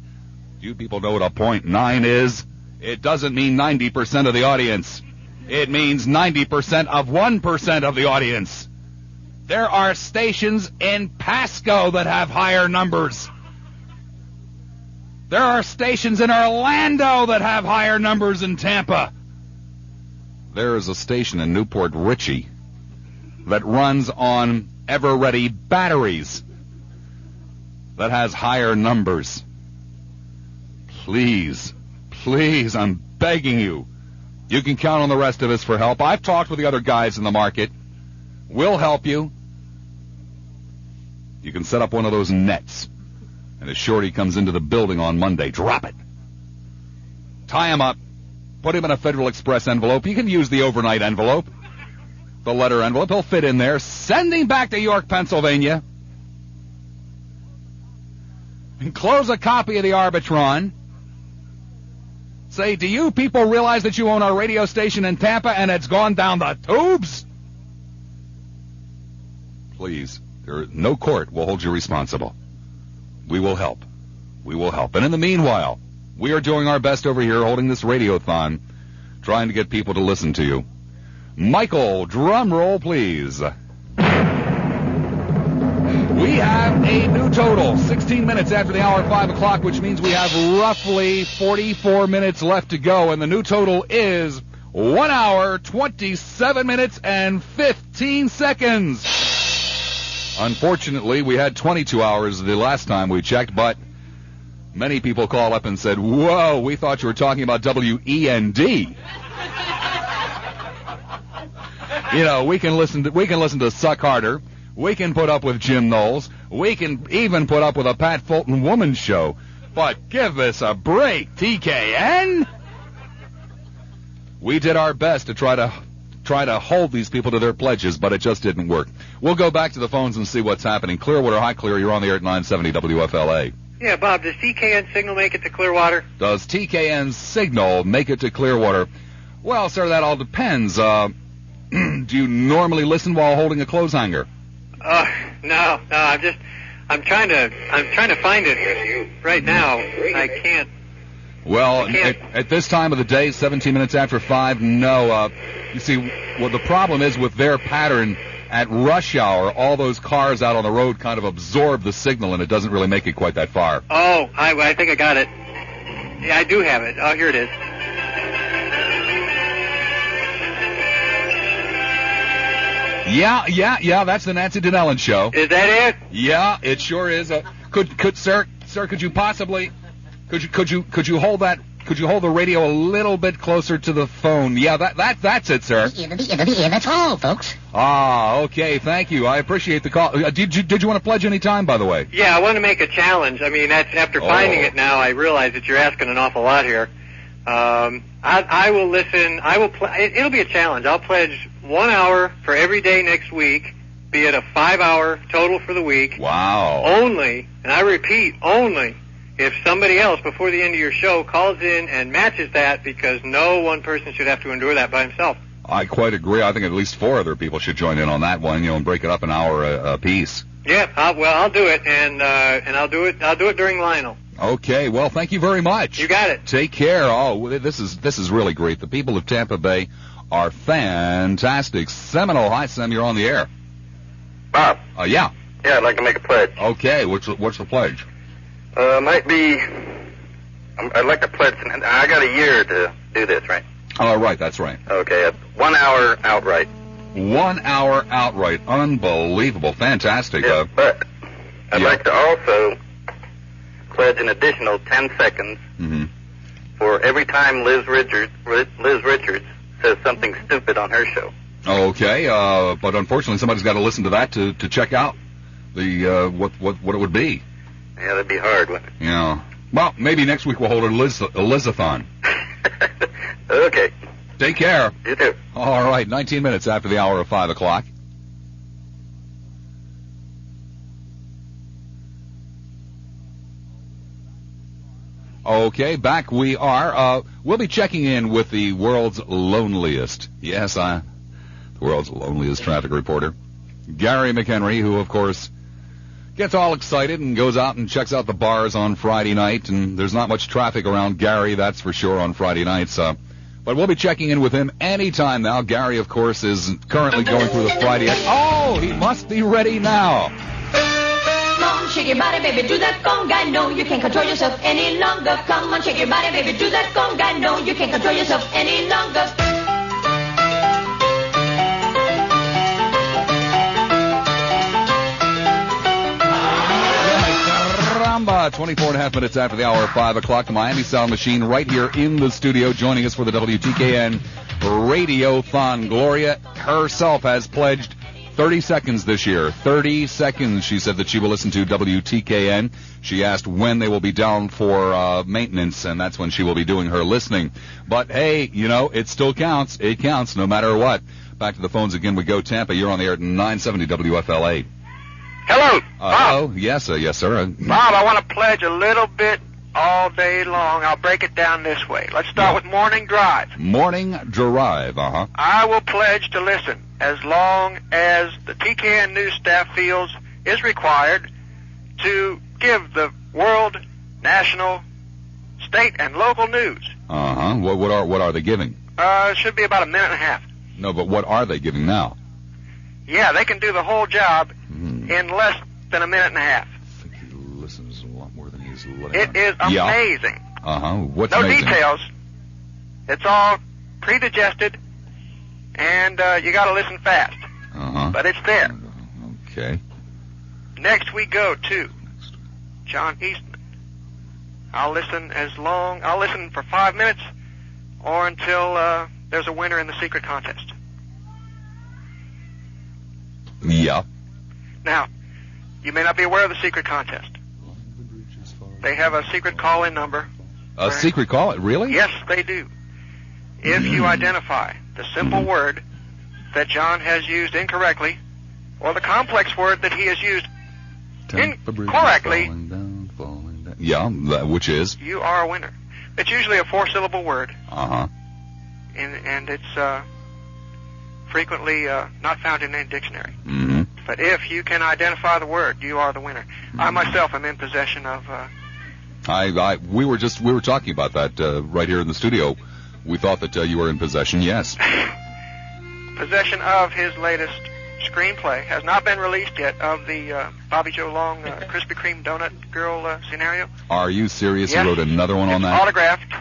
Do you people know what a .9 is? It doesn't mean 90% of the audience. It means 90% of 1% of the audience. There are stations in Pasco that have higher numbers. There are stations in Orlando that have higher numbers than Tampa. There is a station in Newport Richey that runs on ever-ready batteries that has higher numbers. Please, I'm begging you. You can count on the rest of us for help. I've talked with the other guys in the market. We'll help you. You can set up one of those nets. And as Shorty comes into the building on Monday, drop it. Tie him up. Put him in a Federal Express envelope. You can use the overnight envelope, the letter envelope. He'll fit in there. Send him back to York, Pennsylvania. Enclose a copy of the Arbitron. Say, do you people realize that you own our radio station in Tampa and it's gone down the tubes? Please, no court will hold you responsible. We will help. We will help. And in the meanwhile, we are doing our best over here holding this radiothon, trying to get people to listen to you. Michael, drum roll, please. We have a new total, 16 minutes after the hour, 5 o'clock, which means we have roughly 44 minutes left to go, and the new total is 1 hour, 27 minutes, and 15 seconds. Unfortunately, we had 22 hours the last time we checked, but many people called up and said, whoa, we thought you were talking about WEND. You know, we can listen to Suck Harder. We can put up with Jim Knowles. We can even put up with a Pat Fulton Woman show. But give us a break, TKN. We did our best to try to hold these people to their pledges, but it just didn't work. We'll go back to the phones and see what's happening. Clearwater, hi, Clear. You're on the air at 970 WFLA. Yeah, Bob, does TKN signal make it to Clearwater? Does TKN's signal make it to Clearwater? Well, sir, that all depends. Do you normally listen while holding a clothes hanger? No, I'm trying to find it right now. I can't. Well, at this time of the day, 17 minutes after 5, no. You see, what the problem is with their pattern at rush hour, all those cars out on the road kind of absorb the signal, and it doesn't really make it quite that far. Oh, I think I got it. Yeah, I do have it. Oh, here it is. Yeah, that's the Nancy Donnellan show. Is that it? Yeah, it sure is. Sir, could you possibly, could you hold the radio a little bit closer to the phone? Yeah, that's it, sir. That's all, folks. Ah, okay, thank you. I appreciate the call. Did you want to pledge any time, by the way? Yeah, I want to make a challenge. I mean, after finding it now, I realize that you're asking an awful lot here. I will listen. It'll be a challenge. I'll pledge 1 hour for every day next week, be it a 5-hour total for the week. Wow. Only, and I repeat, only if somebody else before the end of your show calls in and matches that, because no one person should have to endure that by himself. I quite agree. I think at least 4 other people should join in on that one, and break it up an hour a piece. Yeah, I'll do it, and I'll do it during Lionel. Okay, well, thank you very much. You got it. Take care. Oh, this is really great. The people of Tampa Bay are fantastic. Seminole, hi, Sam, you're on the air. Bob. Yeah. Yeah, I'd like to make a pledge. Okay, what's the pledge? Might be, I'd like to pledge, I got a year to do this, right? Oh, right, that's right. Okay, 1 hour outright. 1 hour outright. Unbelievable. Fantastic. Yeah, but I'd like to also pledge an additional 10 seconds for every time Liz Richards says something stupid on her show. Okay, but unfortunately somebody's got to listen to that to check out the what it would be. Yeah, that'd be hard, wouldn't it? Yeah. Well, maybe next week we'll hold a Lizathon. Okay. Take care. You too. All right, 19 minutes after the hour of 5 o'clock. Okay, back we are. We'll be checking in with the world's loneliest. Yes, the world's loneliest traffic reporter, Gary McHenry, who, of course, gets all excited and goes out and checks out the bars on Friday night, and there's not much traffic around Gary, that's for sure, on Friday nights. But we'll be checking in with him anytime now. Gary, of course, is currently going through the Friday... Oh, he must be ready now. Come on, shake your body, baby, do that conga. No, you can't control yourself any longer. Come on, shake your body, baby, do that conga. No, you can't control yourself any longer. 24 and a half minutes after the hour of 5 o'clock, the Miami Sound Machine right here in the studio. Joining us for the WTKN Radiothon, Gloria herself has pledged 30 seconds this year. 30 seconds, she said that she will listen to WTKN. She asked when they will be down for maintenance, and that's when she will be doing her listening. But, hey, you know, it still counts. It counts no matter what. Back to the phones again we go. Tampa, you're on the air at 970 WFLA. Hello, Bob. Oh, yes, yes, sir. Bob, I want to pledge a little bit all day long. I'll break it down this way. Let's start with morning drive. Morning drive, uh-huh. I will pledge to listen as long as the TKN news staff feels is required to give the world, national, state, and local news. Uh-huh. What are they giving? It should be about a minute and a half. No, but what are they giving now? Yeah, they can do the whole job in less than a minute and a half. I think he listens a lot more than he's letting It is amazing. Yeah. Uh-huh. What's no amazing? Details. It's all pre-digested, and you got to listen fast. Uh-huh. But it's there. Okay. Next we go to John Eastman. I'll listen for 5 minutes or until there's a winner in the secret contest. Yeah. Now, you may not be aware of the secret contest. They have a secret call-in number. A secret call? Really? Yes, they do. If you identify the simple word that John has used incorrectly, or the complex word that he has used incorrectly, falling down. Yeah, which is? You are a winner. It's usually a 4-syllable word. Uh-huh. And it's frequently not found in any dictionary. Mm-hmm. But if you can identify the word, you are the winner. I myself am in possession of... We were talking about that right here in the studio. We thought that you were in possession, yes. Possession of his latest screenplay. Has not been released yet, of the Bobby Joe Long Krispy Kreme Donut Girl scenario. Are you serious? Yes. You wrote another one on that? Autographed.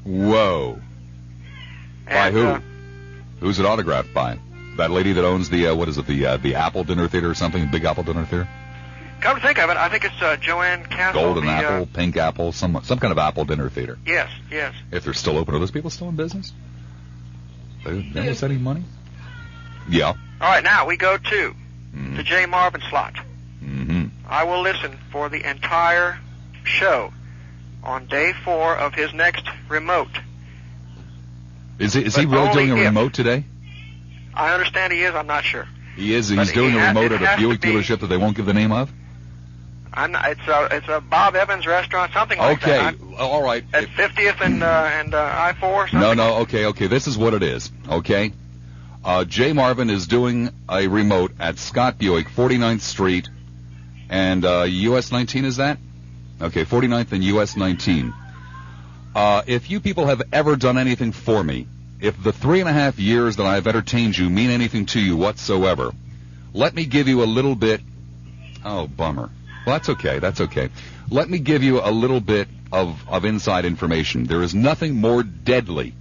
Whoa. By who? Who's it autographed by? That lady that owns the, what is it, the Apple Dinner Theater or something? Big Apple Dinner Theater? Come to think of it, I think it's Joanne Castle. Golden Apple, Pink Apple, some kind of Apple Dinner Theater. Yes, yes. If they're still open, are those people still in business? They never sent any money? Yeah. All right, now we go to the J. Marvin slot. Mm-hmm. I will listen for the entire show on day 4 of his next remote. Is he really doing a remote today? I understand he is. I'm not sure. He is. He's doing a remote at a Buick dealership that they won't give the name of? It's a Bob Evans restaurant, something like that. Okay, all right. At 50th and I-4. Something. No. Okay. This is what it is. Okay. Jay Marvin is doing a remote at Scott Buick, 49th Street, and US 19 is that? Okay, 49th and US 19. If you people have ever done anything for me, if the 3.5 years that I've entertained you mean anything to you whatsoever, let me give you a little bit. Oh, bummer. Well, that's okay. Let me give you a little bit of inside information. There is nothing more deadly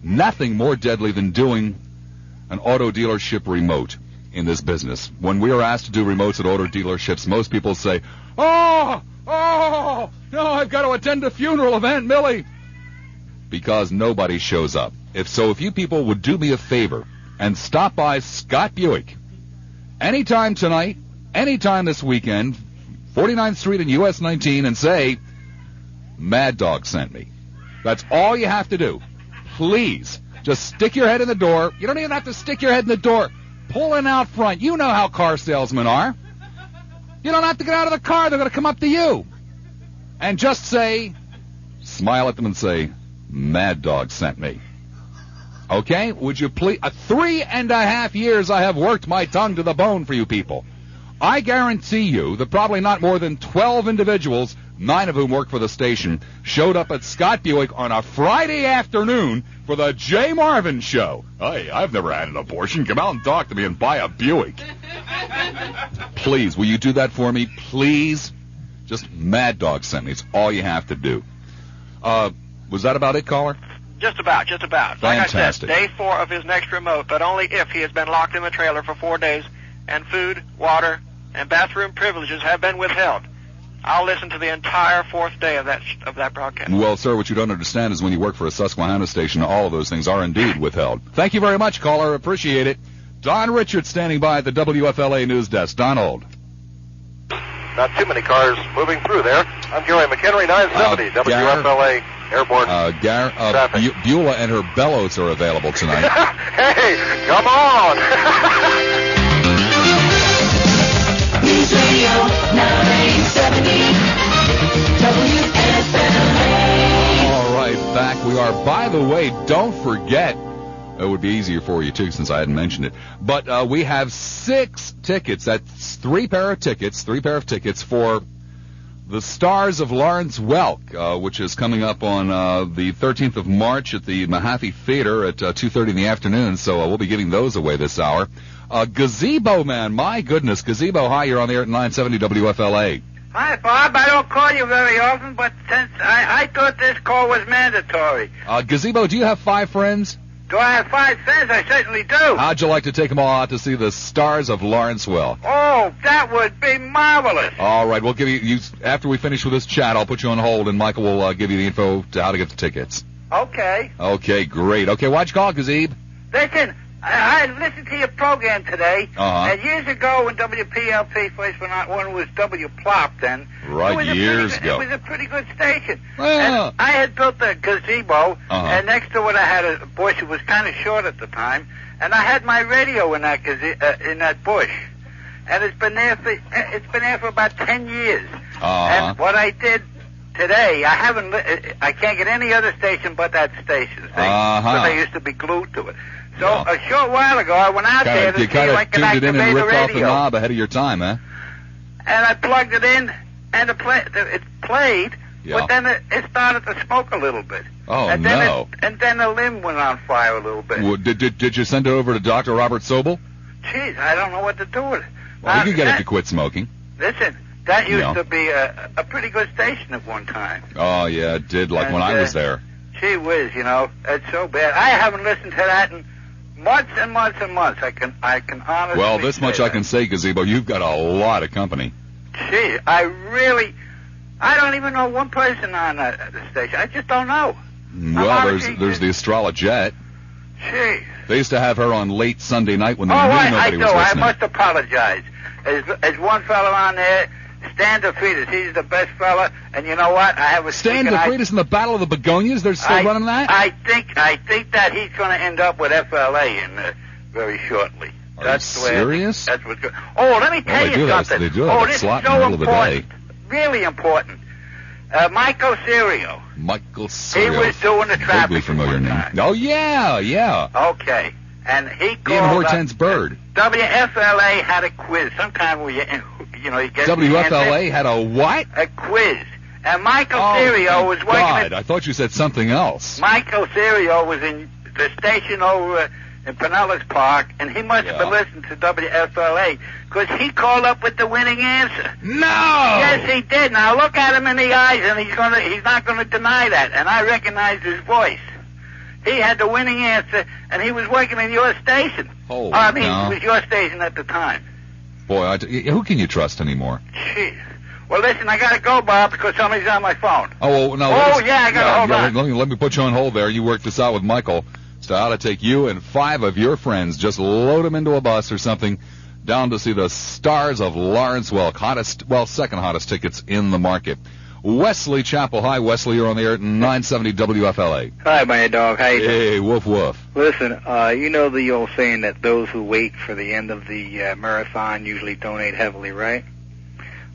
than doing an auto dealership remote in this business. When we are asked to do remotes at auto dealerships, most people say, oh, no, I've got to attend a funeral of Aunt Millie. Because nobody shows up. If you people would do me a favor and stop by Scott Buick anytime tonight, anytime this weekend, 49th Street and US 19, and say, Mad Dog sent me. That's all you have to do. Please, just stick your head in the door. You don't even have to stick your head in the door. Pull in out front. You know how car salesmen are. You don't have to get out of the car. They're going to come up to you. And just say, smile at them and say, Mad Dog sent me. Okay? Would you please? 3.5 years I have worked my tongue to the bone for you people. I guarantee you that probably not more than 12 individuals, 9 of whom work for the station, showed up at Scott Buick on a Friday afternoon for the Jay Marvin show. Hey, I've never had an abortion. Come out and talk to me and buy a Buick. Please, will you do that for me? Please? Just Mad Dog sent me. It's all you have to do. Was that about it, caller? Just about. Fantastic. Like I said, day 4 of his next remote, but only if he has been locked in the trailer for 4 days and food, water, and bathroom privileges have been withheld. I'll listen to the entire 4th day of that broadcast. Well, sir, what you don't understand is when you work for a Susquehanna station, all of those things are indeed withheld. Thank you very much, caller. Appreciate it. Don Richards standing by at the WFLA news desk. Donald. Not too many cars moving through there. I'm Gary McHenry, 970 WFLA Airborne traffic. Beulah and her bellows are available tonight. Hey, come on! News Radio 970 WFLA. All right, back we are. By the way, don't forget, it would be easier for you, too, since I hadn't mentioned it. But we have 6 tickets. That's 3 pair of tickets for the Stars of Lawrence Welk, which is coming up on the 13th of March at the Mahaffey Theater at 2:30 in the afternoon. So we'll be giving those away this hour. Gazebo Man, my goodness. Gazebo, hi, you're on the air at 970 WFLA. Hi, Bob. I don't call you very often, but since I thought this call was mandatory. Gazebo, do you have 5 friends? Do I have 5 friends? I certainly do. How'd you like to take them all out to see the Stars of Lawrence Welk? Oh, that would be marvelous. All right, we'll give you after we finish with this chat, I'll put you on hold, and Michael will give you the info to how to get the tickets. Okay. Okay, great. Okay, why'd you call, Gazebo? Listen, I listened to your program today, Uh-huh. and years ago when WPLP first went on, when it was WPLOP then. Right, years ago. It was a pretty good station. Yeah. And I had built a gazebo, Uh-huh. and next to it I had a bush. It was kind of short at the time, and I had my radio in that in that bush. And it's been there for about 10 years. Uh-huh. And what I did today, I can't get any other station but that station, see? Uh-huh. Because I used to be glued to it. So a short while ago, I went out there to see if I could tuned it in and activate the ripped off the radio. knob ahead of your time, huh? And I plugged it in, and it played, Yeah. but then it started to smoke a little bit. Oh, and no. And then the limb went on fire a little bit. Well, did you send it over to Dr. Robert Sobel? Jeez, I don't know what to do with it. Well, you can get it to quit smoking. Listen, that used Yeah. to be a pretty good station at one time. Oh, yeah, it did, like when I was there. Gee whiz, it's so bad. I haven't listened to that in months and months and months. I can honestly Well, this much say I can say, Gazebo, you've got a lot of company. Gee, I don't even know one person on the station. I just don't know. Well, there's the Astrologette. Gee. They used to have her on late Sunday night when they knew I nobody do. was I listening. must apologize. There's one fella on there, Stan DeFreitas. He's the best fella, and you know what? I have a Stan DeFreitas in the Battle of the Begonias? They're still running that? I think that he's going to end up with FLA very shortly. That's the way serious? That's what's good. Oh, let me tell you something. They do have a this slot is in the so middle of the day. important. Really important. Michael Serio. Michael Serio. He was doing the traffic. Vaguely familiar name. Oh, yeah. Okay. And he called Ian Hortense Bird. WFLA had a quiz. Sometime you get WFLA had a what? A quiz. And Michael Serio was working God, I thought you said something else. Michael Serio was in the station over in Pinellas Park, and he must have been listening to WFLA, because he called up with the winning answer. No! Yes, he did. Now look at him in the eyes, and he's not gonna deny that, and I recognized his voice. He had the winning answer, and he was working in your station. Holy I mean, cow. it was your station at the time. Boy, who can you trust anymore? Jeez. Well, listen, I gotta go, Bob, because somebody's on my phone. Oh, well, no. Oh, yeah, I gotta hold on. Let me put you on hold there. You work this out with Michael. So how to take you and 5 of your friends, just load them into a bus or something, down to see the Stars of Lawrence Welk. Second hottest tickets in the market. Wesley Chapel. Hi, Wesley. You're on the air at 970 WFLA. Hi, my dog. How you doing? Hey, woof woof. Listen, you know the old saying that those who wait for the end of the marathon usually donate heavily, right?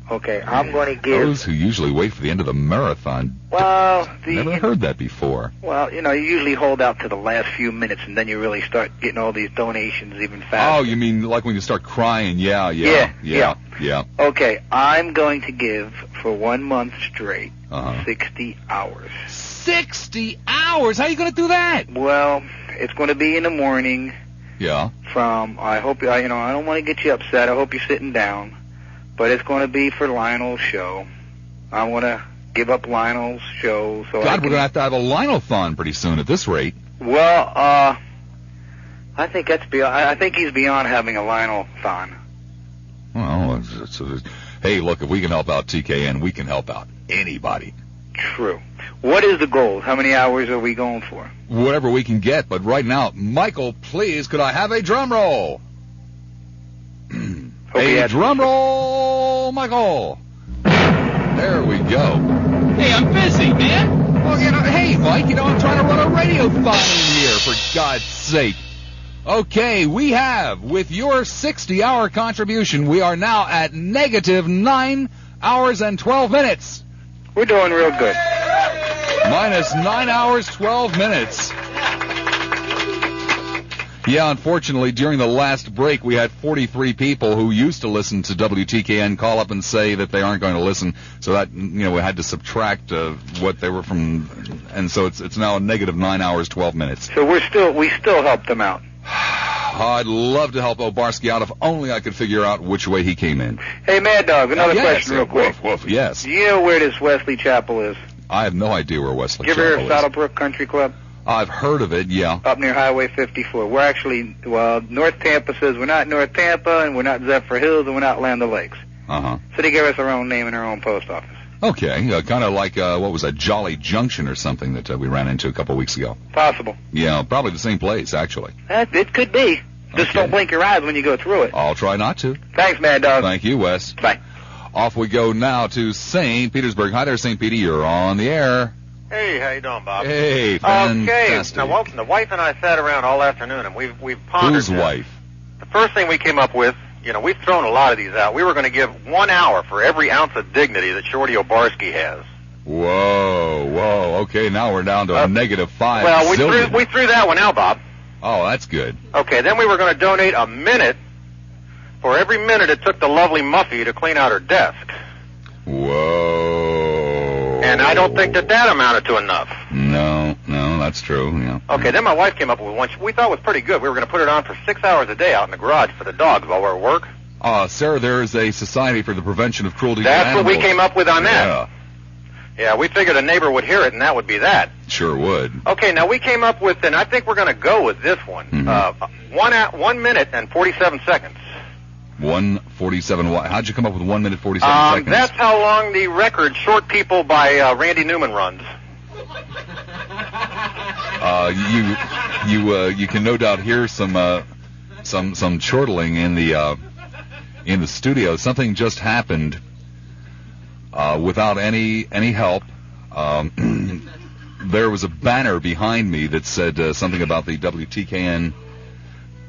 Okay, I'm going to give... Those who usually wait for the end of the marathon. Well, Never heard that before. Well, you usually hold out to the last few minutes, and then you really start getting all these donations even faster. Oh, you mean like when you start crying? Yeah. Okay, I'm going to give for 1 month straight 60 hours. 60 hours? How are you going to do that? Well, it's going to be in the morning. Yeah. I hope I don't want to get you upset. I hope you're sitting down. But it's going to be for Lionel's show. I want to give up Lionel's show. So God, we're going to have a Lionel-thon pretty soon at this rate. Well, I think that's beyond. I think he's beyond having a Lionel-thon. Well, hey, look, if we can help out TKN, we can help out anybody. True. What is the goal? How many hours are we going for? Whatever we can get, but right now, Michael, please, could I have a drum roll? A drum roll, Michael. There we go. Hey, I'm busy, man. Well, hey, Mike, I'm trying to run a radiothon in here, for God's sake. Okay, we have, with your 60-hour contribution, we are now at negative 9 hours and 12 minutes. We're doing real good. Minus 9 hours, 12 minutes. Yeah, unfortunately, during the last break, we had 43 people who used to listen to WTKN call up and say that they aren't going to listen. So that, we had to subtract what they were from, and so it's now a negative 9 hours, 12 minutes. So we still helped them out. I'd love to help Obarski out if only I could figure out which way he came in. Hey, Mad Dog, another question real quick. Woof, yes. Do you know where this Wesley Chapel is? I have no idea where Wesley Chapel is. You ever heard of is. Saddlebrook Country Club? I've heard of it, yeah. Up near Highway 54. We're actually, North Tampa says we're not North Tampa, and we're not Zephyr Hills, and we're not Land O'Lakes. Uh-huh. So they gave us our own name and our own post office. Okay, kind of like, what was that, Jolly Junction or something that we ran into a couple weeks ago. Possible. Yeah, probably the same place, actually. It could be. Just don't blink your eyes when you go through it. I'll try not to. Thanks, Mad Dog. Thank you, Wes. Bye. Off we go now to St. Petersburg. Hi there, St. Petey. You're on the air. Hey, how you doing, Bob? Hey, fantastic. Okay, now the wife and I sat around all afternoon, and we've pondered. Whose wife? The first thing we came up with, we've thrown a lot of these out. We were going to give 1 hour for every ounce of dignity that Shorty Obarski has. Whoa. Okay, now we're down to a negative 5. Well, we threw that one out, Bob. Oh, that's good. Okay, then we were going to donate a minute for every minute it took the lovely Muffy to clean out her desk. Whoa. And I don't think that amounted to enough. No, that's true, yeah. Okay, then my wife came up with one we thought was pretty good. We were going to put it on for 6 hours a day out in the garage for the dogs while we're at work. Sarah, there is a Society for the Prevention of Cruelty to Animals. Animals. That's what we came up with on that. Yeah, we figured a neighbor would hear it, and that would be that. Sure would. Okay, now we came up with, and I think we're going to go with this one. Mm-hmm. 1 minute and 47 seconds. 1:47. How'd you come up with 1 minute 47 seconds? That's how long the record "Short People" by Randy Newman runs. You can no doubt hear some chortling in the studio. Something just happened. Without any help, there was a banner behind me that said something about the WTKN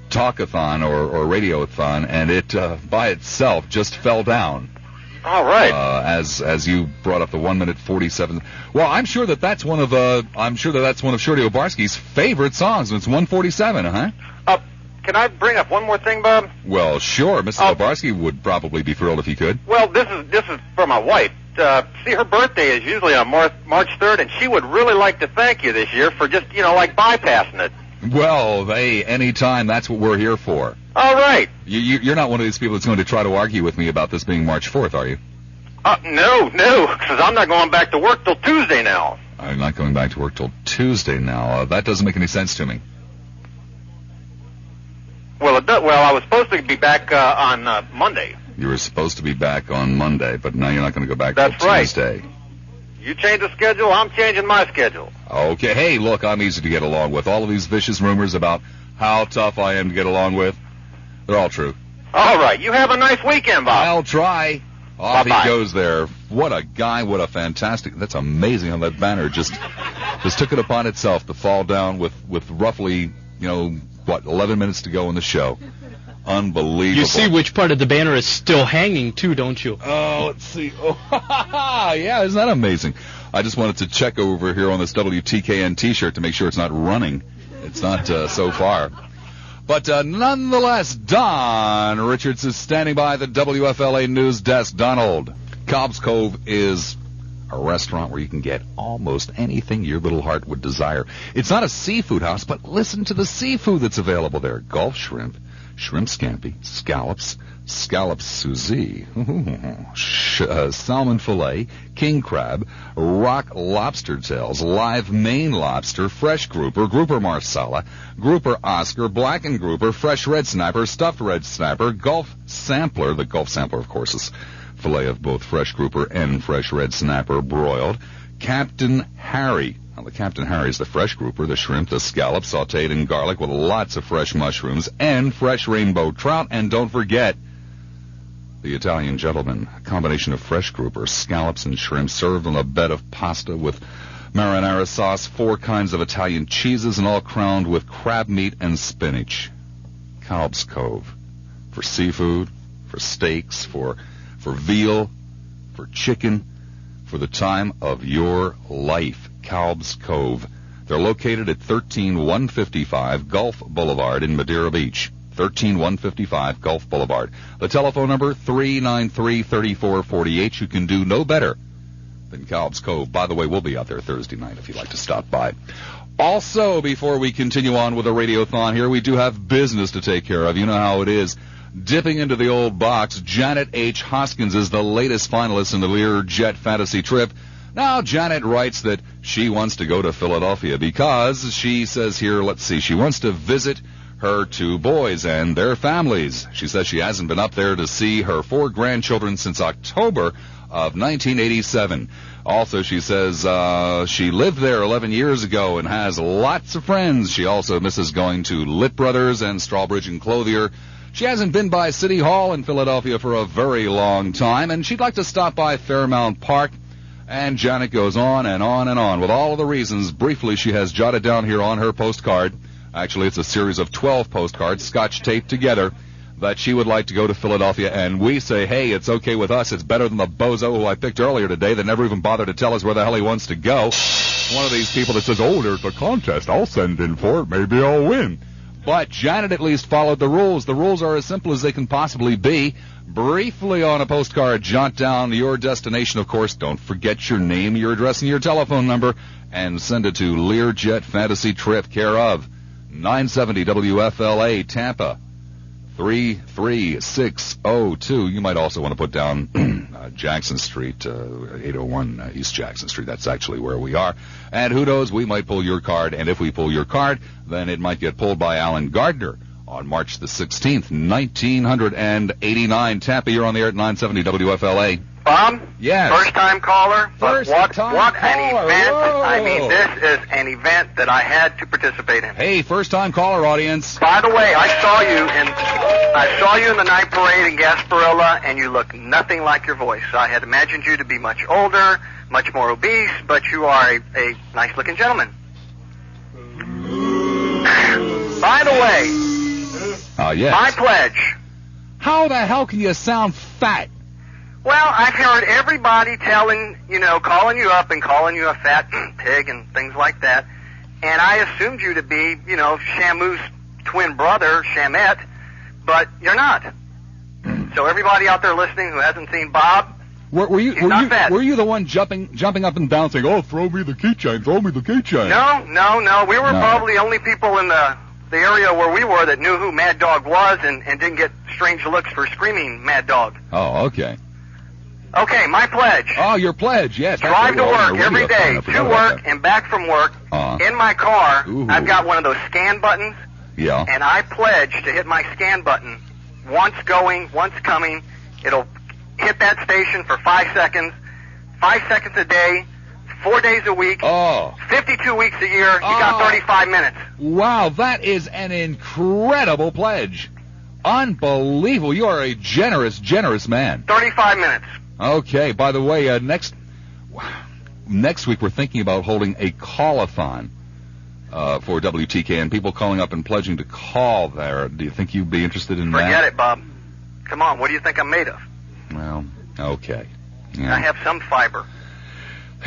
Talkathon or Radiothon, and it by itself just fell down. All right. As you brought up the 1 minute 47. Well, I'm sure that's one of Shorty Obarski's favorite songs. And it's 1:47, huh? Can I bring up one more thing, Bob? Well, sure. Mr. Obarski would probably be thrilled if he could. Well, this is for my wife. See, her birthday is usually on March 3rd, and she would really like to thank you this year for just, bypassing it. Well, anytime, that's what we're here for. All right. You're not one of these people that's going to try to argue with me about this being March 4th, are you? No, because I'm not going back to work till Tuesday now. I'm not going back to work till Tuesday now. That doesn't make any sense to me. Well, I was supposed to be back on Monday. You were supposed to be back on Monday, but now you're not going to go back till Tuesday. Right. You change the schedule, I'm changing my schedule. Okay. Hey, look, I'm easy to get along with. All of these vicious rumors about how tough I am to get along with, they're all true. All right. You have a nice weekend, Bob. I'll try. Off Bye-bye. he goes there. What a guy. What a fantastic. That's amazing how that banner just took it upon itself to fall down with roughly, 11 minutes to go in the show. Unbelievable. You see which part of the banner is still hanging, too, don't you? Oh, let's see. Oh, yeah, isn't that amazing? I just wanted to check over here on this WTKN T-shirt to make sure it's not running. It's not so far. But nonetheless, Don Richards is standing by the WFLA News Desk. Donald, Cobb's Cove is a restaurant where you can get almost anything your little heart would desire. It's not a seafood house, but listen to the seafood that's available there. Gulf shrimp, shrimp scampi, scallops Suzy, salmon fillet, king crab, rock lobster tails, live Maine lobster, fresh grouper marsala, grouper Oscar, blackened grouper, fresh red snapper, stuffed red snapper, Gulf sampler. The Gulf sampler, of course, is fillet of both fresh grouper and fresh red snapper broiled. Captain Harry. Now, the Captain Harry is the fresh grouper, the shrimp, the scallop sautéed in garlic with lots of fresh mushrooms and fresh rainbow trout. And don't forget The Italian gentleman, a combination of fresh grouper, scallops, and shrimp served on a bed of pasta with marinara sauce, 4 kinds of Italian cheeses, and all crowned with crab meat and spinach. Calb's Cove. For seafood, for steaks, for veal, for chicken, for the time of your life. Calb's Cove. They're located at 13155 Gulf Boulevard in Madeira Beach. 13155 Gulf Boulevard. The telephone number, 393-3448. You can do no better than Calb's Cove. By the way, we'll be out there Thursday night if you'd like to stop by. Also, before we continue on with the Radiothon here, we do have business to take care of. You know how it is. Dipping into the old box, Janet H. Hoskins is the latest finalist in the Learjet Fantasy Trip. Now, Janet writes that she wants to go to Philadelphia because she says here, she wants to visit her 2 boys and their families. She says she hasn't been up there to see her 4 grandchildren since October of 1987. Also, she says she lived there 11 years ago and has lots of friends. She also misses going to Lit Brothers and Strawbridge and Clothier. She hasn't been by City Hall in Philadelphia for a very long time, and she'd like to stop by Fairmount Park. And Janet goes on and on and on with all of the reasons. Briefly, she has jotted down here on her postcard. Actually, it's a series of 12 postcards, scotch taped together, that she would like to go to Philadelphia. And we say, hey, it's okay with us. It's better than the bozo who I picked earlier today that never even bothered to tell us where the hell he wants to go. One of these people that says, oh, there's a contest. I'll send in for it. Maybe I'll win. But Janet at least followed the rules. The rules are as simple as they can possibly be. Briefly on a postcard, jot down your destination, of course. Don't forget your name, your address, and your telephone number, and send it to Learjet Fantasy Trip, care of 970 WFLA, Tampa, 33602. You might also want to put down Jackson Street, 801 East Jackson Street. That's actually where we are. And who knows, we might pull your card, and if we pull your card, then it might get pulled by Alan Gardner on March the 16th, 1989. Tampa, you're on the air at 970 WFLA. Bob? Yes. First-time caller. What an event. Whoa. I mean, this is an event that I had to participate in. Hey, first-time caller audience. By the way, I saw you in the night parade in Gasparilla, and you look nothing like your voice. I had imagined you to be much older, much more obese, but you are a nice-looking gentleman. By the way, yes. my pledge. How the hell can you sound fat? Well, I've heard everybody calling you up and calling you a fat pig and things like that. And I assumed you to be, Shamu's twin brother, Shamette, but you're not. So everybody out there listening who hasn't seen Bob, were you fat. Were you the one jumping up and down saying, oh, throw me the keychain, throw me the keychain? No. We were probably the only people in the area where we were that knew who Mad Dog was and didn't get strange looks for screaming Mad Dog. Oh, okay. Okay, my pledge. Oh, your pledge, yes. Drive to work every day, to work and back from work. In my car, I've got one of those scan buttons. Yeah. And I pledge to hit my scan button once going, once coming. It'll hit that station for 5 seconds. 5 seconds a day, 4 days a week, 52 weeks a year. You got 35 minutes. Wow, that is an incredible pledge. Unbelievable. You are a generous, generous man. 35 minutes. Okay, by the way, next week we're thinking about holding a call-a-thon for WTKN. People calling up and pledging to call there. Do you think you'd be interested in that? Forget it, Bob. Come on, what do you think I'm made of? Well, okay. Yeah. I have some fiber.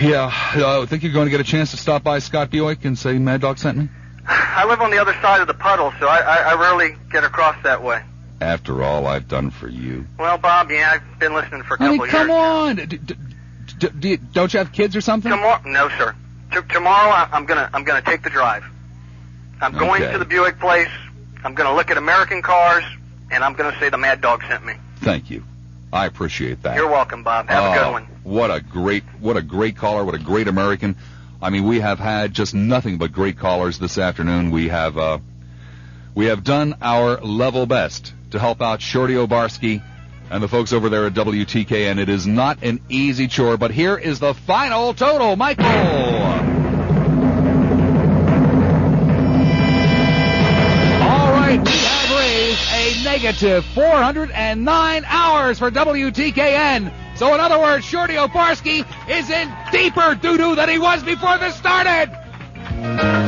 Yeah, think you're going to get a chance to stop by Scott Buick and say Mad Dog sent me? I live on the other side of the puddle, so I rarely get across that way. After all I've done for you. Well, Bob, I've been listening for a couple of years. Come on! Don't you have kids or something? No, sir. Tomorrow I'm gonna take the drive. I'm going to the Buick place. I'm gonna look at American cars, and I'm gonna say the Mad Dog sent me. Thank you. I appreciate that. You're welcome, Bob. Have a good one. What a great caller. What a great American. I mean, we have had just nothing but great callers this afternoon. We have done our level best to help out Shorty Obarski and the folks over there at WTKN. It is not an easy chore, but here is the final total, Michael. All right, we have raised a a negative 409 hours for WTKN. So in other words, Shorty Obarski is in deeper doo-doo than he was before this started.